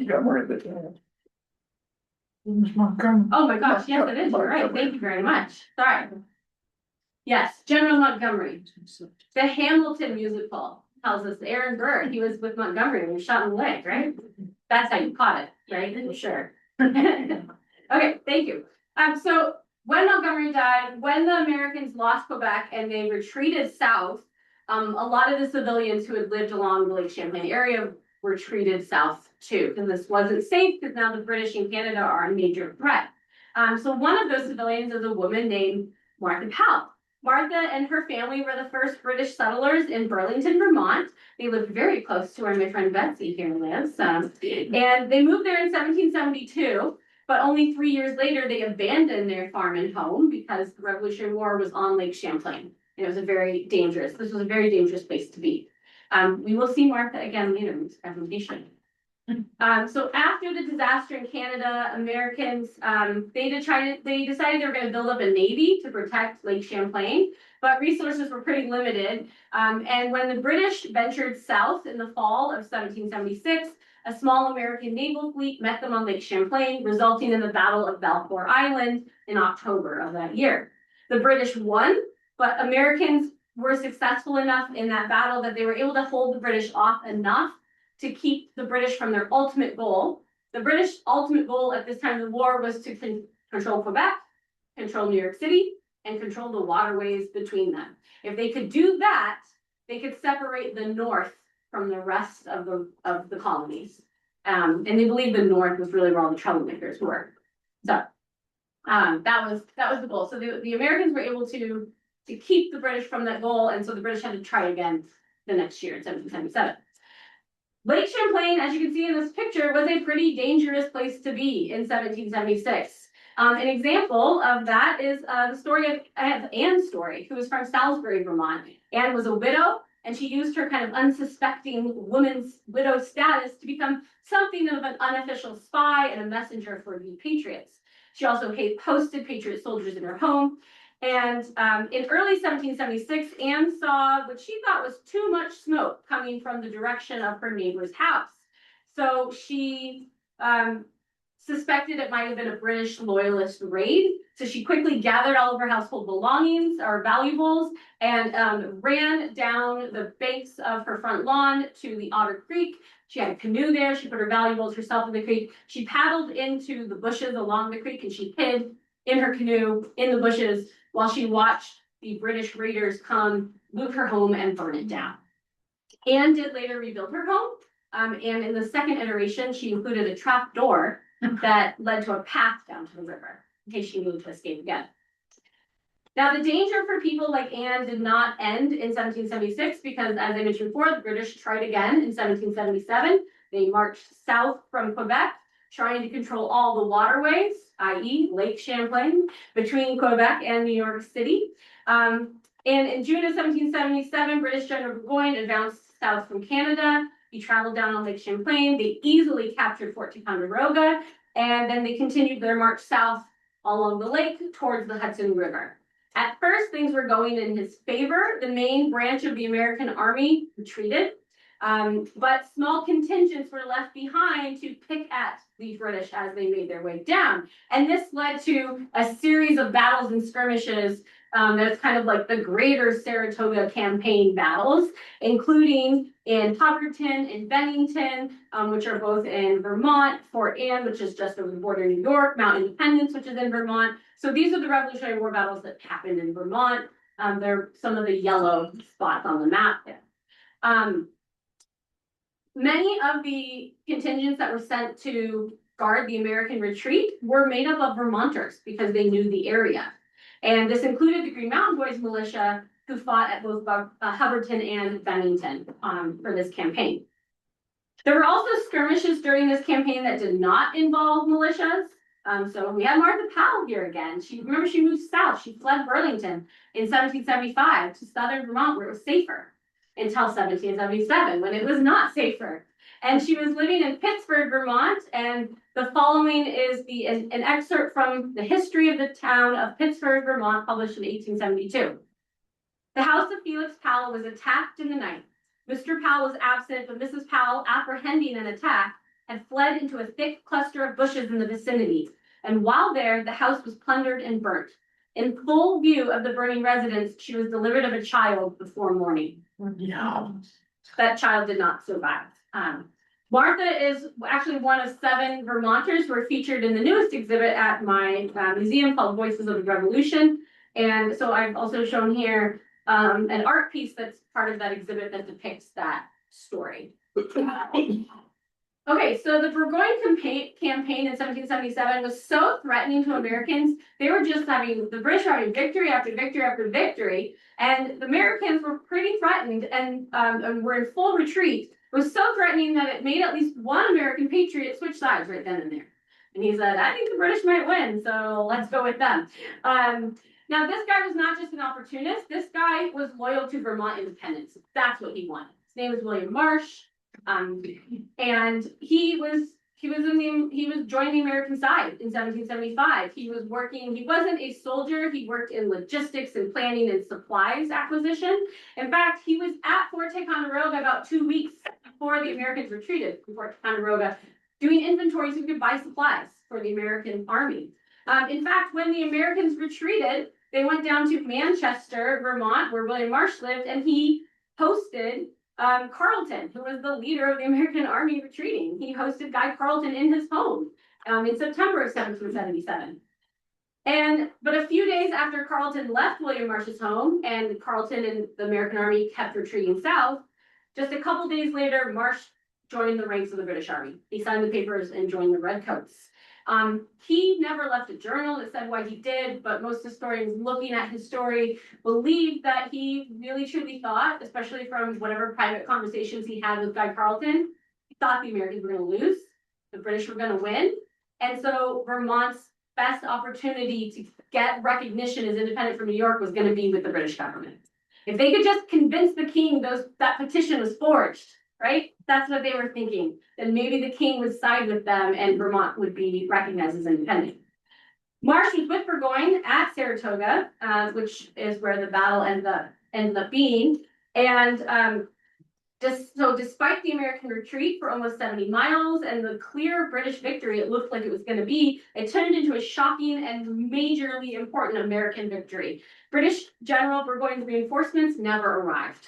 Speaker 2: my gosh, yes, it is. You're right. Thank you very much. Sorry. Yes, General Montgomery. The Hamilton musical tells us Aaron Burr, he was with Montgomery when he was shot in the leg, right? That's how you caught it, right? I'm sure. Okay, thank you. So when Montgomery died, when the Americans lost Quebec and they retreated south, a lot of the civilians who had lived along the Lake Champlain area retreated south too, because this wasn't safe, because now the British in Canada are a major threat. So one of those civilians is a woman named Martha Powell. Martha and her family were the first British settlers in Burlington, Vermont. They lived very close to where my friend Betsy here lives. And they moved there in 1772, but only 3 years later, they abandoned their farm and home because the Revolutionary War was on Lake Champlain. And it was this was a very dangerous place to be. We will see Martha again later in this presentation. So after the disaster in Canada, Americans, they decided they were going to build up a navy to protect Lake Champlain, but resources were pretty limited. And when the British ventured south in the fall of 1776, a small American naval fleet met them on Lake Champlain, resulting in the Battle of Balfour Island in October of that year. The British won, but Americans were successful enough in that battle that they were able to hold the British off enough to keep the British from their ultimate goal. The British ultimate goal at this time of the war was to control Quebec, control New York City, and control the waterways between them. If they could do that, they could separate the North from the rest of the colonies. And they believed the North was really where all the troublemakers were. So that was the goal. So the Americans were able to keep the British from that goal, and so the British had to try again the next year in 1777. Lake Champlain, as you can see in this picture, was a pretty dangerous place to be in 1776. An example of that is the story of Anne's story, who was from Salisbury, Vermont. Anne was a widow, and she used her kind of unsuspecting woman's widow status to become something of an unofficial spy and a messenger for the Patriots. She also posted Patriot soldiers in her home. And in early 1776, Anne saw what she thought was too much smoke coming from the direction of her neighbor's house. So she suspected it might have been a British loyalist raid. So she quickly gathered all of her household belongings or valuables and ran down the banks of her front lawn to the Otter Creek. She had a canoe there. She put her valuables herself in the creek. She paddled into the bushes along the creek and she hid in her canoe in the bushes while she watched the British raiders come, loot her home, and burn it down. Anne did later rebuild her home, and in the second iteration, she included a trap door that led to a path down to the river, in case she moved to escape again. Now, the danger for people like Anne did not end in 1776 because, as I mentioned before, the British tried again in 1777. They marched south from Quebec, trying to control all the waterways, i.e. Lake Champlain, between Quebec and New York City. And in June of 1777, British General Burgoyne advanced south from Canada. He traveled down on Lake Champlain. They easily captured Fort Ticonderoga, and then they continued their march south along the lake towards the Hudson River. At first, things were going in his favor. The main branch of the American army retreated. But small contingents were left behind to pick at the British as they made their way down. And this led to a series of battles and skirmishes that's kind of like the greater Saratoga campaign battles, including in Hubbardton and Bennington, which are both in Vermont, Fort Anne, which is just over the border of New York, Mount Independence, which is in Vermont. So these are the Revolutionary War battles that happened in Vermont. They're some of the yellow spots on the map there. Many of the contingents that were sent to guard the American retreat were made up of Vermonters because they knew the area. And this included the Green Mountain Boys militia, who fought at both Hubbardton and Bennington for this campaign. There were also skirmishes during this campaign that did not involve militias. So we have Martha Powell here again. She moved south. She fled Burlington in 1775 to southern Vermont, where it was safer, until 1777, when it was not safer. And she was living in Pittsburgh, Vermont, and the following is an excerpt from the history of the town of Pittsburgh, Vermont, published in 1872. The house of Felix Powell was attacked in the night. Mr. Powell was absent, but Mrs. Powell, apprehending an attack, had fled into a thick cluster of bushes in the vicinity. And while there, the house was plundered and burnt. In full view of the burning residence, she was delivered of a child before morning.
Speaker 3: Yeah.
Speaker 2: That child did not survive. Martha is actually one of 7 Vermonters who are featured in the newest exhibit at my museum called Voices of the Revolution. And so I've also shown here an art piece that's part of that exhibit that depicts that story. Okay, so the Burgoyne campaign in 1777 was so threatening to Americans. They were just the British were having victory after victory after victory, and the Americans were pretty threatened and were in full retreat. It was so threatening that it made at least one American patriot switch sides right then and there. And he said, I think the British might win, so let's go with them. Now, this guy was not just an opportunist. This guy was loyal to Vermont independence. That's what he wanted. His name was William Marsh. And he was joining the American side in 1775. He wasn't a soldier. He worked in logistics and planning and supplies acquisition. In fact, he was at Fort Ticonderoga about 2 weeks before the Americans retreated from Fort Ticonderoga, doing inventory so he could buy supplies for the American army. In fact, when the Americans retreated, they went down to Manchester, Vermont, where William Marsh lived, and he hosted Carleton, who was the leader of the American army retreating. He hosted Guy Carleton in his home in September of 1777. But a few days after Carleton left William Marsh's home and Carleton and the American army kept retreating south, just a couple days later, Marsh joined the ranks of the British Army. He signed the papers and joined the Redcoats. He never left a journal that said why he did, but most historians looking at his story believe that he really truly thought, especially from whatever private conversations he had with Guy Carleton, he thought the Americans were going to lose, the British were going to win. And so Vermont's best opportunity to get recognition as independent from New York was going to be with the British government. If they could just convince the king that petition was forged, right? That's what they were thinking. Then maybe the king would side with them and Vermont would be recognized as independent. Marsh was with Burgoyne at Saratoga, which is where the battle ended up being. And despite the American retreat for almost 70 miles and the clear British victory it looked like it was going to be, it turned into a shocking and majorly important American victory. British General Burgoyne's reinforcements never arrived.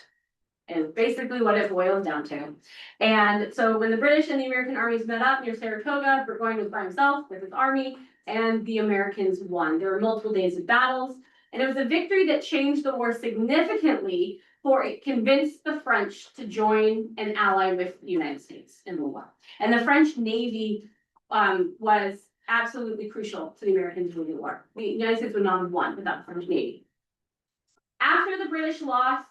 Speaker 2: Is basically what it boils down to. And so when the British and the American armies met up near Saratoga, Burgoyne was by himself with his army, and the Americans won. There were multiple days of battles, and it was a victory that changed the war significantly, for it convinced the French to join and ally with the United States in the war. And the French Navy was absolutely crucial to the Americans winning the war. The United States would not have won without the French Navy. After the British lost,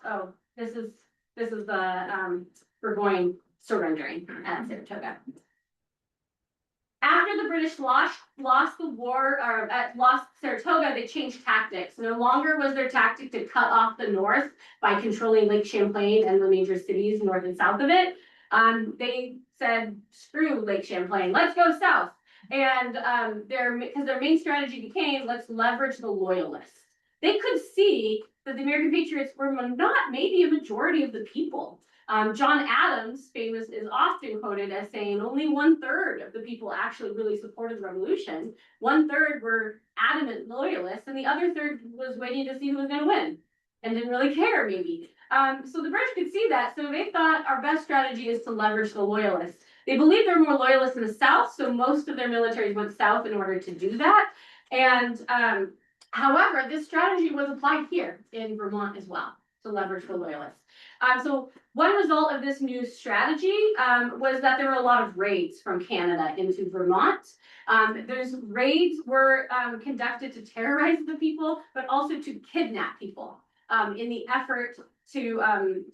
Speaker 2: this is the Burgoyne surrendering at Saratoga. After the British lost the war, or lost Saratoga, they changed tactics. No longer was their tactic to cut off the north by controlling Lake Champlain and the major cities north and south of it. They said, screw Lake Champlain, let's go south. And because their main strategy became, let's leverage the loyalists. They could see that the American patriots were not maybe a majority of the people. John Adams, famous, is often quoted as saying only 1/3 of the people actually really supported the revolution. 1/3 were adamant loyalists, and the other third was waiting to see who was going to win and didn't really care, maybe. So the British could see that, so they thought our best strategy is to leverage the loyalists. They believed there were more loyalists in the South, so most of their militaries went south in order to do that. And however, this strategy was applied here in Vermont as well, to leverage the loyalists. So one result of this new strategy was that there were a lot of raids from Canada into Vermont. Those raids were conducted to terrorize the people, but also to kidnap people in the effort to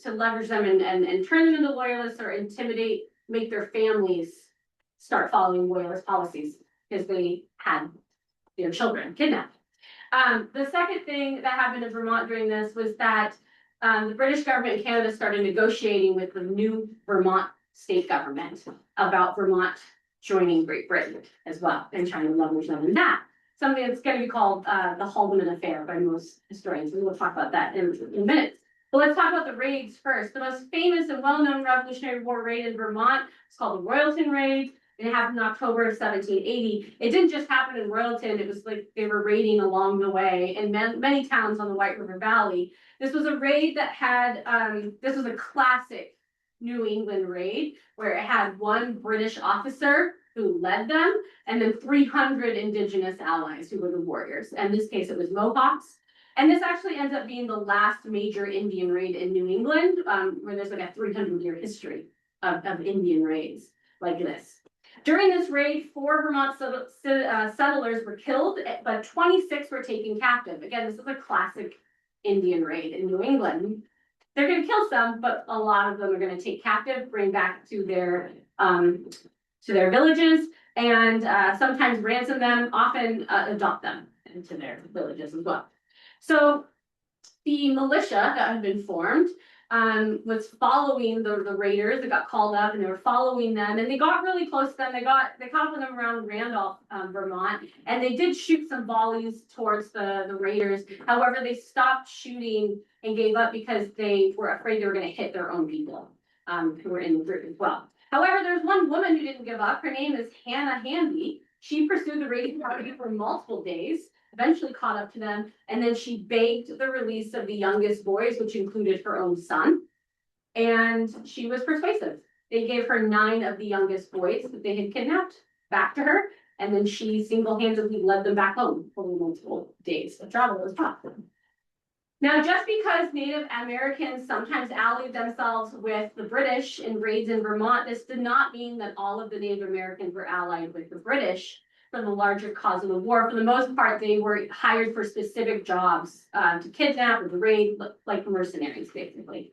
Speaker 2: leverage them and turn them into loyalists or intimidate, make their families start following loyalist policies because they had their children kidnapped. The second thing that happened in Vermont during this was that the British government and Canada started negotiating with the new Vermont state government about Vermont joining Great Britain as well and trying to leverage them in that. Something that's going to be called the Haldeman Affair by most historians. We will talk about that in minutes. But let's talk about the raids first. The most famous and well-known Revolutionary War raid in Vermont is called the Royalton Raid. It happened in October of 1780. It didn't just happen in Royalton. It was like they were raiding along the way in many towns on the White River Valley. This was a raid that had, this was a classic New England raid where it had one British officer who led them and then 300 Indigenous allies who were the warriors. And in this case, it was Mohawks. And this actually ends up being the last major Indian raid in New England, where there's like a 300-year history of Indian raids like this. During this raid, 4 Vermont settlers were killed, but 26 were taken captive. Again, this is a classic Indian raid in New England. They're going to kill some, but a lot of them are going to take captive, bring back to their villages, and sometimes ransom them, often adopt them into their villages as well. So the militia that had been formed was following the raiders that got called up, and they were following them, and they got really close to them. They caught up with them around Randolph, Vermont, and they did shoot some volleys towards the raiders. However, they stopped shooting and gave up because they were afraid they were going to hit their own people who were in the group as well. However, there's one woman who didn't give up. Her name is Hannah Handy. She pursued the raiding party for multiple days, eventually caught up to them, and then she begged the release of the youngest boys, which included her own son. And she was persuasive. They gave her 9 of the youngest boys that they had kidnapped back to her, and then she single-handedly led them back home for multiple days of travel as well. Now, just because Native Americans sometimes allied themselves with the British in raids in Vermont, this did not mean that all of the Native Americans were allied with the British for the larger cause of the war. For the most part, they were hired for specific jobs to kidnap or to raid, like mercenaries, basically.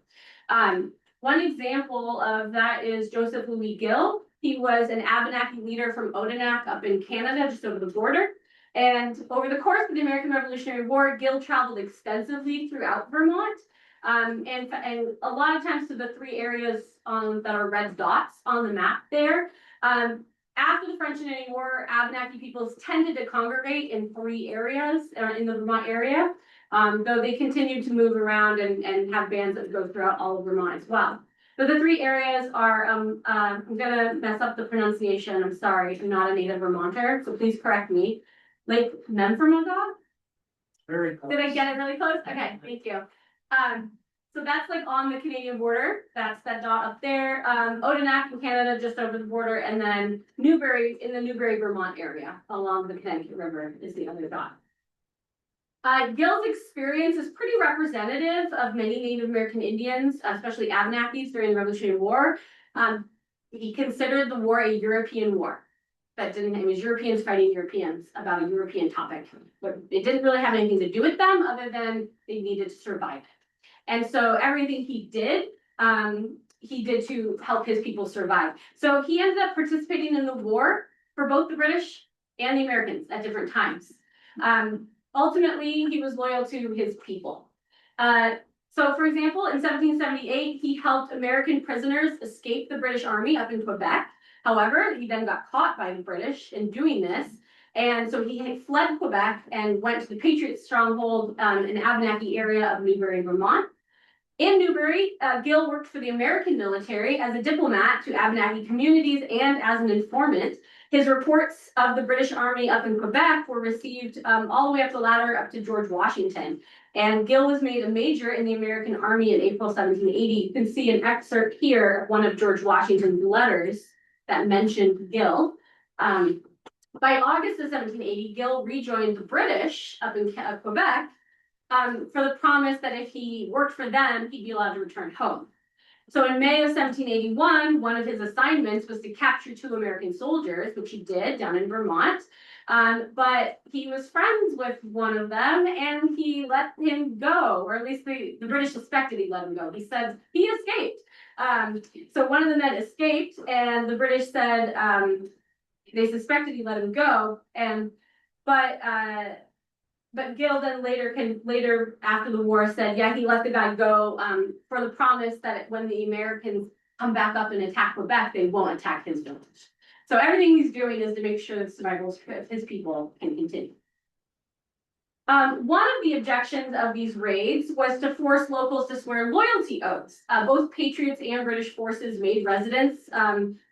Speaker 2: One example of that is Joseph Louis Gill. He was an Abenaki leader from Odanak up in Canada, just over the border. And over the course of the American Revolutionary War, Gill traveled extensively throughout Vermont. And a lot of times to the 3 areas that are red dots on the map there. After the French and Indian War, Abenaki peoples tended to congregate in 3 areas in the Vermont area, though they continued to move around and have bands that go throughout all of Vermont as well. But the 3 areas are, I'm going to mess up the pronunciation. I'm sorry, I'm not a native Vermonter, so please correct me. Lake Memphremagog?
Speaker 3: Very close.
Speaker 2: Did I get it really close? Okay, thank you. So that's like on the Canadian border. That's that dot up there. Odanak in Canada, just over the border, and then Newbury in the Newbury, Vermont area along the Connecticut River is the other dot. Gill's experience is pretty representative of many Native American Indians, especially Abenakis during the Revolutionary War. He considered the war a European war. It was Europeans fighting Europeans about a European topic. But it didn't really have anything to do with them other than they needed to survive it. And so everything he did to help his people survive. So he ended up participating in the war for both the British and the Americans at different times. Ultimately, he was loyal to his people. So for example, in 1778, he helped American prisoners escape the British Army up in Quebec. However, he then got caught by the British in doing this. And so he fled Quebec and went to the Patriot stronghold in the Abenaki area of Newbury, Vermont. In Newbury, Gill worked for the American military as a diplomat to Abenaki communities and as an informant. His reports of the British Army up in Quebec were received all the way up the ladder up to George Washington. And Gill was made a major in the American Army in April 1780. You can see an excerpt here of one of George Washington's letters that mentioned Gill. By August of 1780, Gill rejoined the British up in Quebec for the promise that if he worked for them, he'd be allowed to return home. So in May of 1781, one of his assignments was to capture 2 American soldiers, which he did down in Vermont. But he was friends with one of them and he let him go, or at least the British suspected he let him go. He said he escaped. So one of the men escaped and the British said they suspected he let him go. But Gill then later after the war said, yeah, he let the guy go for the promise that when the Americans come back up and attack Quebec, they won't attack his village. So everything he's doing is to make sure that survival of his people can continue. One of the objections of these raids was to force locals to swear loyalty oaths. Both Patriots and British forces made residents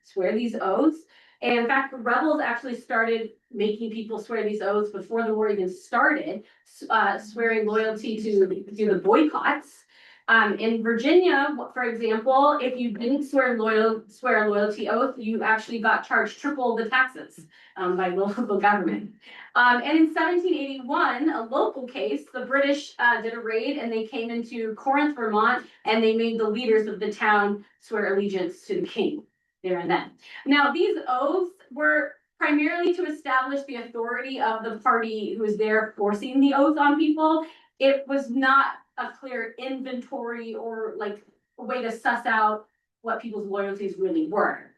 Speaker 2: swear these oaths. And in fact, the rebels actually started making people swear these oaths before the war even started, swearing loyalty to the boycotts. In Virginia, for example, if you didn't swear a loyalty oath, you actually got charged triple the taxes by local government. And in 1781, a local case, the British did a raid and they came into Corinth, Vermont, and they made the leaders of the town swear allegiance to the king there and then. Now, these oaths were primarily to establish the authority of the party who was there forcing the oath on people. It was not a clear inventory or like a way to suss out what people's loyalties really were.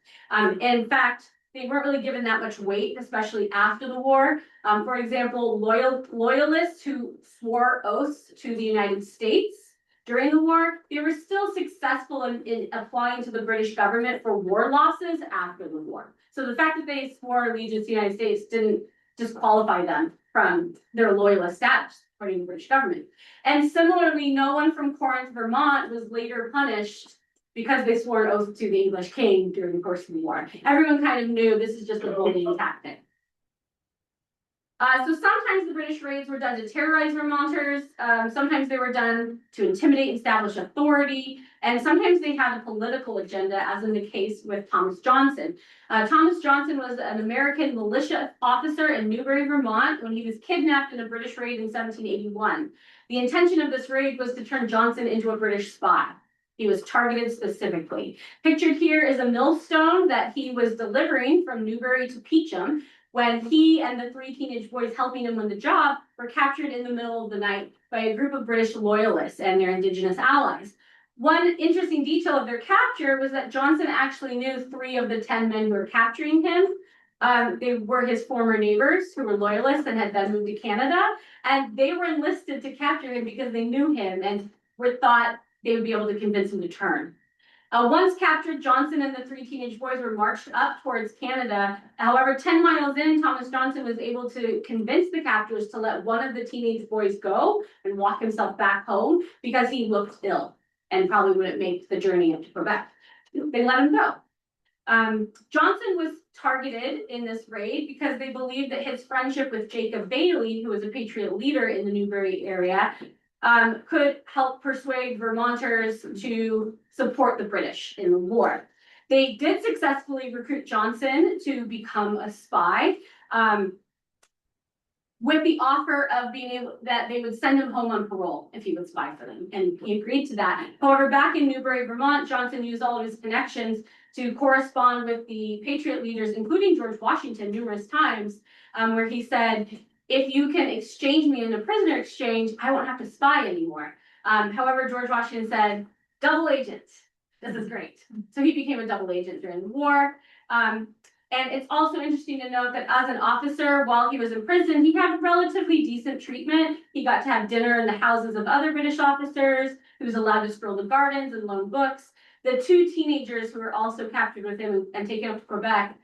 Speaker 2: In fact, they weren't really given that much weight, especially after the war. For example, loyalists who swore oaths to the United States during the war, they were still successful in applying to the British government for war losses after the war. So the fact that they swore allegiance to the United States didn't disqualify them from their loyalist status, according to the British government. And similarly, no one from Corinth, Vermont was later punished because they swore an oath to the English king during the course of the war. Everyone kind of knew this is just a bullying tactic. So sometimes the British raids were done to terrorize Vermonters. Sometimes they were done to intimidate and establish authority. And sometimes they had a political agenda, as in the case with Thomas Johnson. Thomas Johnson was an American militia officer in Newbury, Vermont, when he was kidnapped in a British raid in 1781. The intention of this raid was to turn Johnson into a British spy. He was targeted specifically. Pictured here is a millstone that he was delivering from Newbury to Peacham when he and the 3 teenage boys helping him win the job were captured in the middle of the night by a group of British loyalists and their indigenous allies. One interesting detail of their capture was that Johnson actually knew 3 of the 10 men who were capturing him. They were his former neighbors who were loyalists and had then moved to Canada. And they were enlisted to capture him because they knew him and were thought they would be able to convince him to turn. Once captured, Johnson and the 3 teenage boys were marched up towards Canada. However, 10 miles in, Thomas Johnson was able to convince the captors to let one of the teenage boys go and walk himself back home because he looked ill and probably wouldn't make the journey up to Quebec. They let him go. Johnson was targeted in this raid because they believed that his friendship with Jacob Bailey, who was a Patriot leader in the Newbury area, could help persuade Vermonters to support the British in the war. They did successfully recruit Johnson to become a spy, with the offer of being able that they would send him home on parole if he would spy for them, and he agreed to that. However, back in Newbury, Vermont, Johnson used all of his connections to correspond with the Patriot leaders, including George Washington, numerous times, where he said, if you can exchange me in a prisoner exchange, I won't have to spy anymore. However, George Washington said, double agent, this is great. So he became a double agent during the war. And it's also interesting to note that as an officer, while he was in prison, he had relatively decent treatment. He got to have dinner in the houses of other British officers. He was allowed to stroll the gardens and loan books. The 2 teenagers who were also captured with him and taken up to Quebec,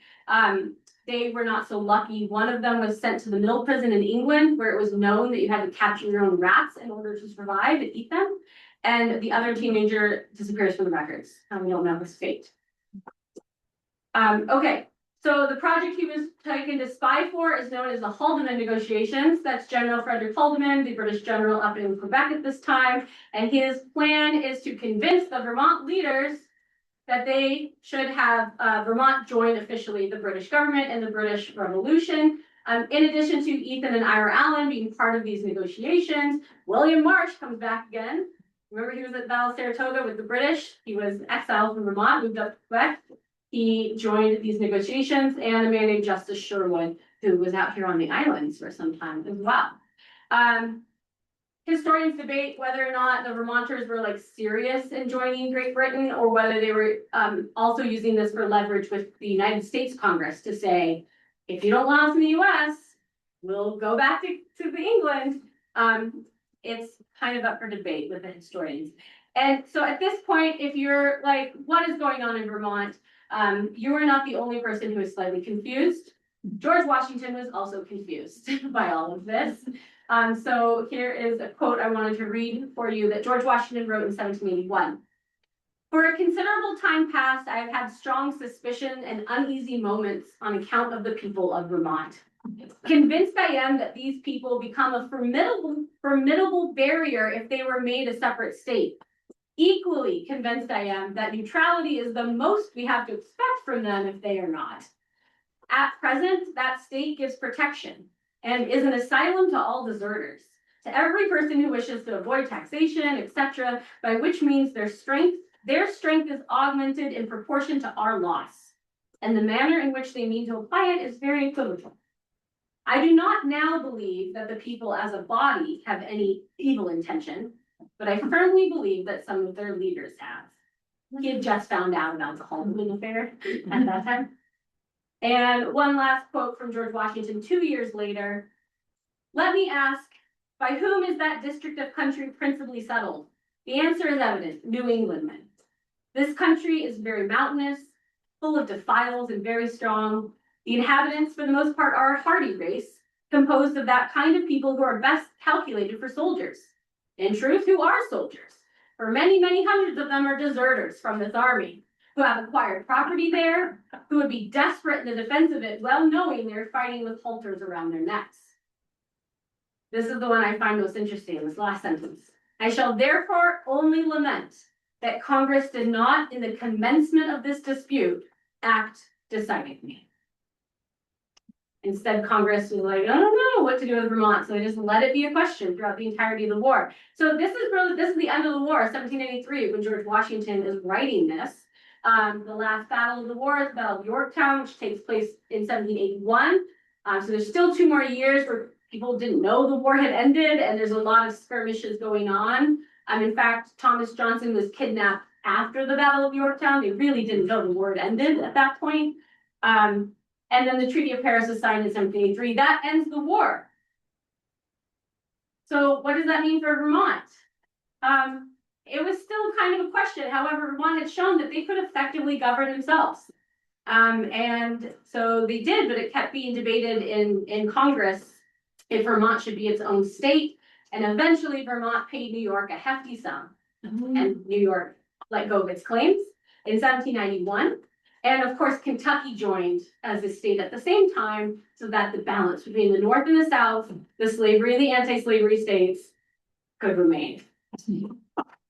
Speaker 2: they were not so lucky. One of them was sent to the mill prison in England, where it was known that you had to capture your own rats in order to survive and eat them. and the other teenager disappears from the records, and we don't know his fate. Okay, so the project he was taken to spy for is known as the Haldeman negotiations. That's General Frederick Haldeman, the British general up in Quebec at this time, and his plan is to convince the Vermont leaders that they should have Vermont join officially the British government and the British Revolution. In addition to Ethan and Ira Allen being part of these negotiations, William Marsh comes back again. Remember, he was at Battle of Saratoga with the British. He was exiled from Vermont, moved up to Quebec. He joined these negotiations, and a man named Justice Sherwood, who was out here on the islands for some time as well. Historians debate whether or not the Vermonters were like serious in joining Great Britain, or whether they were also using this for leverage with the United States Congress to say, if you don't want us in the US, we'll go back to the England. It's kind of up for debate with the historians. And so at this point, if you're like, what is going on in Vermont? You are not the only person who is slightly confused. George Washington was also confused by all of this. So here is a quote I wanted to read for you that George Washington wrote in 1781. For a considerable time past, I have had strong suspicion and uneasy moments on account of the people of Vermont. Convinced I am that these people become a formidable barrier if they were made a separate state. Equally convinced I am that neutrality is the most we have to expect from them if they are not. At present, that state gives protection and is an asylum to all deserters, to every person who wishes to avoid taxation, etc., by which means their strength is augmented in proportion to our loss, and the manner in which they mean to apply it is very equivocal. I do not now believe that the people as a body have any evil intention, but I firmly believe that some of their leaders have. He had just found out about the Haldeman affair at that time. And one last quote from George Washington 2 years later. Let me ask, by whom is that district of country principally settled? The answer is evident, New Englandmen. This country is very mountainous, full of defiles and very strong. The inhabitants, for the most part, are a hardy race, composed of that kind of people who are best calculated for soldiers. In truth, who are soldiers? For many, many hundreds of them are deserters from this army, who have acquired property there, who would be desperate in the defense of it, well knowing they're fighting with halters around their necks. This is the one I find most interesting, this last sentence. I shall therefore only lament that Congress did not, in the commencement of this dispute, act decidedly. Instead, Congress was like, I don't know what to do with Vermont, so they just let it be a question throughout the entirety of the war. So this is the end of the war, 1783, when George Washington is writing this. The last battle of the war is the Battle of Yorktown, which takes place in 1781. So there's still 2 more years where people didn't know the war had ended, and there's a lot of skirmishes going on. In fact, Thomas Johnson was kidnapped after the Battle of Yorktown. They really didn't know the war had ended at that point. And then the Treaty of Paris was signed in 1783. That ends the war. So what does that mean for Vermont? It was still kind of a question. However, Vermont had shown that they could effectively govern themselves. And so they did, but it kept being debated in Congress if Vermont should be its own state. And eventually Vermont paid New York a hefty sum. And New York let go of its claims in 1791. And of course, Kentucky joined as a state at the same time, so that the balance between the North and the South, the slavery and the anti-slavery states, could remain.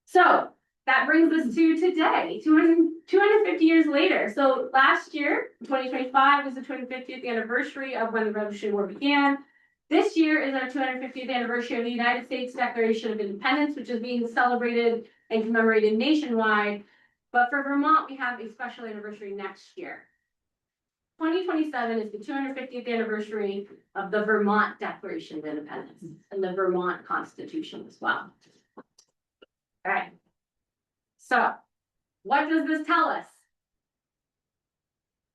Speaker 2: So that brings us to today, 250 years later. So last year, 2025, was the 250th anniversary of when the Revolutionary War began. This year is our 250th anniversary of the United States Declaration of Independence, which is being celebrated and commemorated nationwide. But for Vermont, we have a special anniversary next year. 2027 is the 250th anniversary of the Vermont Declaration of Independence and the Vermont Constitution as well. All right. So what does this tell us?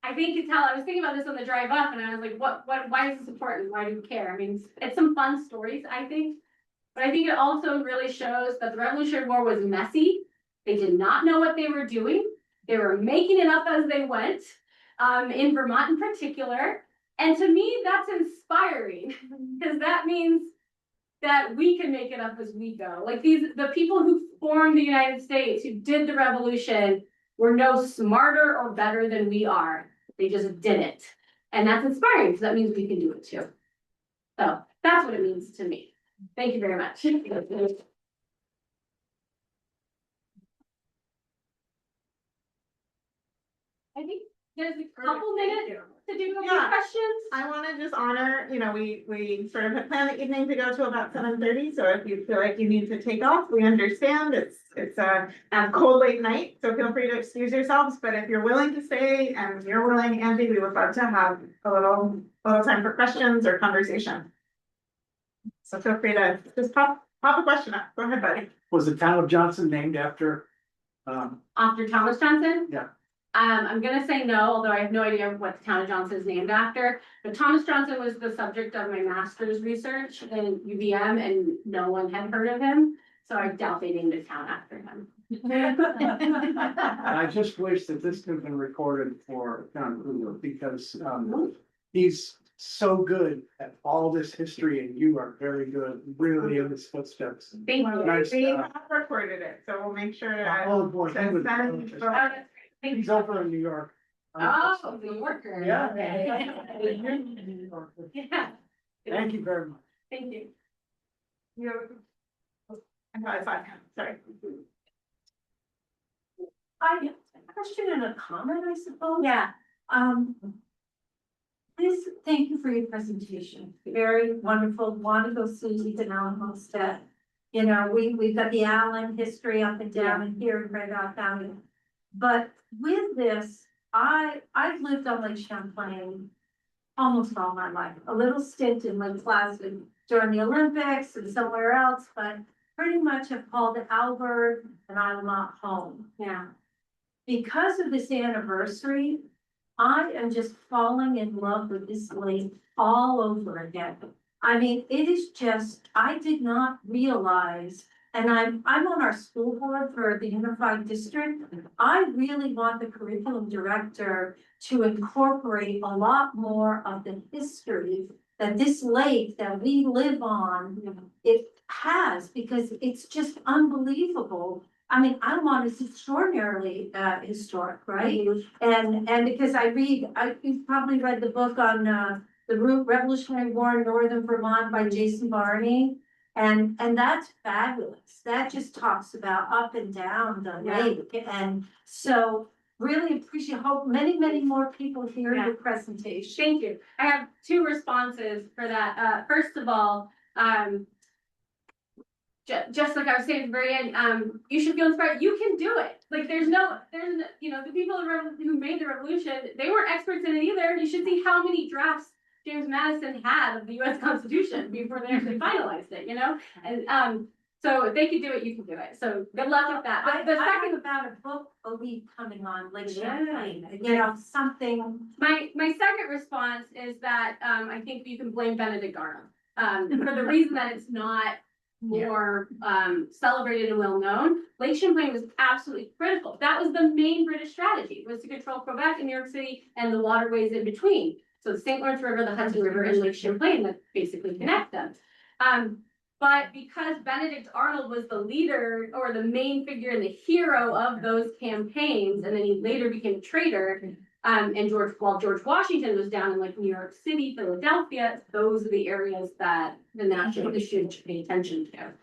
Speaker 2: I was thinking about this on the drive up, and I was like, why is this important? Why do we care? I mean, it's some fun stories, I think. But I think it also really shows that the Revolutionary War was messy. They did not know what they were doing. They were making it up as they went, in Vermont in particular. And to me, that's inspiring because that means that we can make it up as we go. Like the people who formed the United States, who did the revolution, were no smarter or better than we are. They just did it. And that's inspiring because that means we can do it too. So that's what it means to me. Thank you very much. I think there's a couple minutes to do a few
Speaker 1: Yeah.
Speaker 2: questions.
Speaker 1: I wanna just honor, you know, we sort of had planned the evening to go to about 7:30, so if you feel like you need to take off, we understand, it's a cold late night, so feel free to excuse yourselves, but if you're willing to stay and you're willing, Angie, we would love to have a little time for questions or conversation. So feel free to just pop a question up, go ahead, buddy.
Speaker 3: Was the town of Johnson named after?
Speaker 2: After Thomas Johnson?
Speaker 3: Yeah.
Speaker 2: I'm gonna say no, although I have no idea what the town of Johnson is named after. But Thomas Johnson was the subject of my master's research in UVM and no one had heard of him. So I doubt they named a town after him.
Speaker 3: I just wish that this could have been recorded for John Kruger because he's so good at all this history and you are very good, really in his footsteps.
Speaker 2: Thank you.
Speaker 3: Nice.
Speaker 1: We have recorded it, so we'll make sure to.
Speaker 3: Oh, boy, he would-
Speaker 2: Thank
Speaker 3: He's
Speaker 2: you.
Speaker 3: over in New York.
Speaker 2: Oh, New Yorker.
Speaker 3: Yeah.
Speaker 2: Okay. Yeah.
Speaker 3: Thank you very much.
Speaker 2: Thank you.
Speaker 1: I thought I saw him, sorry.
Speaker 4: I, a question and a comment, I suppose.
Speaker 2: Yeah.
Speaker 4: Please, thank you for your presentation. Very wonderful. Want to go see the Allen Homestead. You know, we've got the Allen history up and down and here in Red Rock County. But with this, I've lived on Lake Champlain almost all my life. A little stint in Lake Placid during the Olympics and somewhere else, but pretty much have called it Albert and I'm not home.
Speaker 2: Yeah.
Speaker 4: Because of this anniversary, I am just falling in love with this lake all over again. I mean, it is just, I did not realize, and I'm on our school board for the Unified District. I really want the curriculum director to incorporate a lot more of the history that this lake that we live on, it has, because it's just unbelievable. I mean, Almont is extraordinarily historic, right? And because you've probably read the book on the Revolutionary War in Northern Vermont by Jason Barney. And that's fabulous. That just talks about up and down the lake. And so really appreciate, hope many more people hear your presentation.
Speaker 2: Thank you. I have two responses for that. First of all, just like I was saying at the very end, you should feel inspired. You can do it. Like there's you know, the people who made the revolution, they weren't experts in it either. You should see how many drafts James Madison had of the US Constitution before they actually finalized it, you know? And so if they could do it, you can do it. So good luck with that. But the second
Speaker 4: about a book a week coming on Lake Champlain, you know, something.
Speaker 2: My second response is that I think you can blame Benedict Arnold for the reason that it's not more celebrated and well known. Lake Champlain was absolutely critical. That was the main British strategy, was to control Quebec and New York City and the waterways in between. So the St. Lawrence River, the Hudson River, and Lake Champlain that basically connect them. But because Benedict Arnold was the leader or the main figure and the hero of those campaigns, and then he later became a traitor, and while George Washington was down in like New York City, Philadelphia, those are the areas that the nationalists should pay attention to.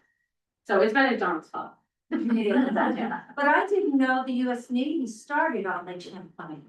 Speaker 2: So it's Benedict Arnold's fault.
Speaker 4: But I didn't know the US Navy started on Lake Champlain.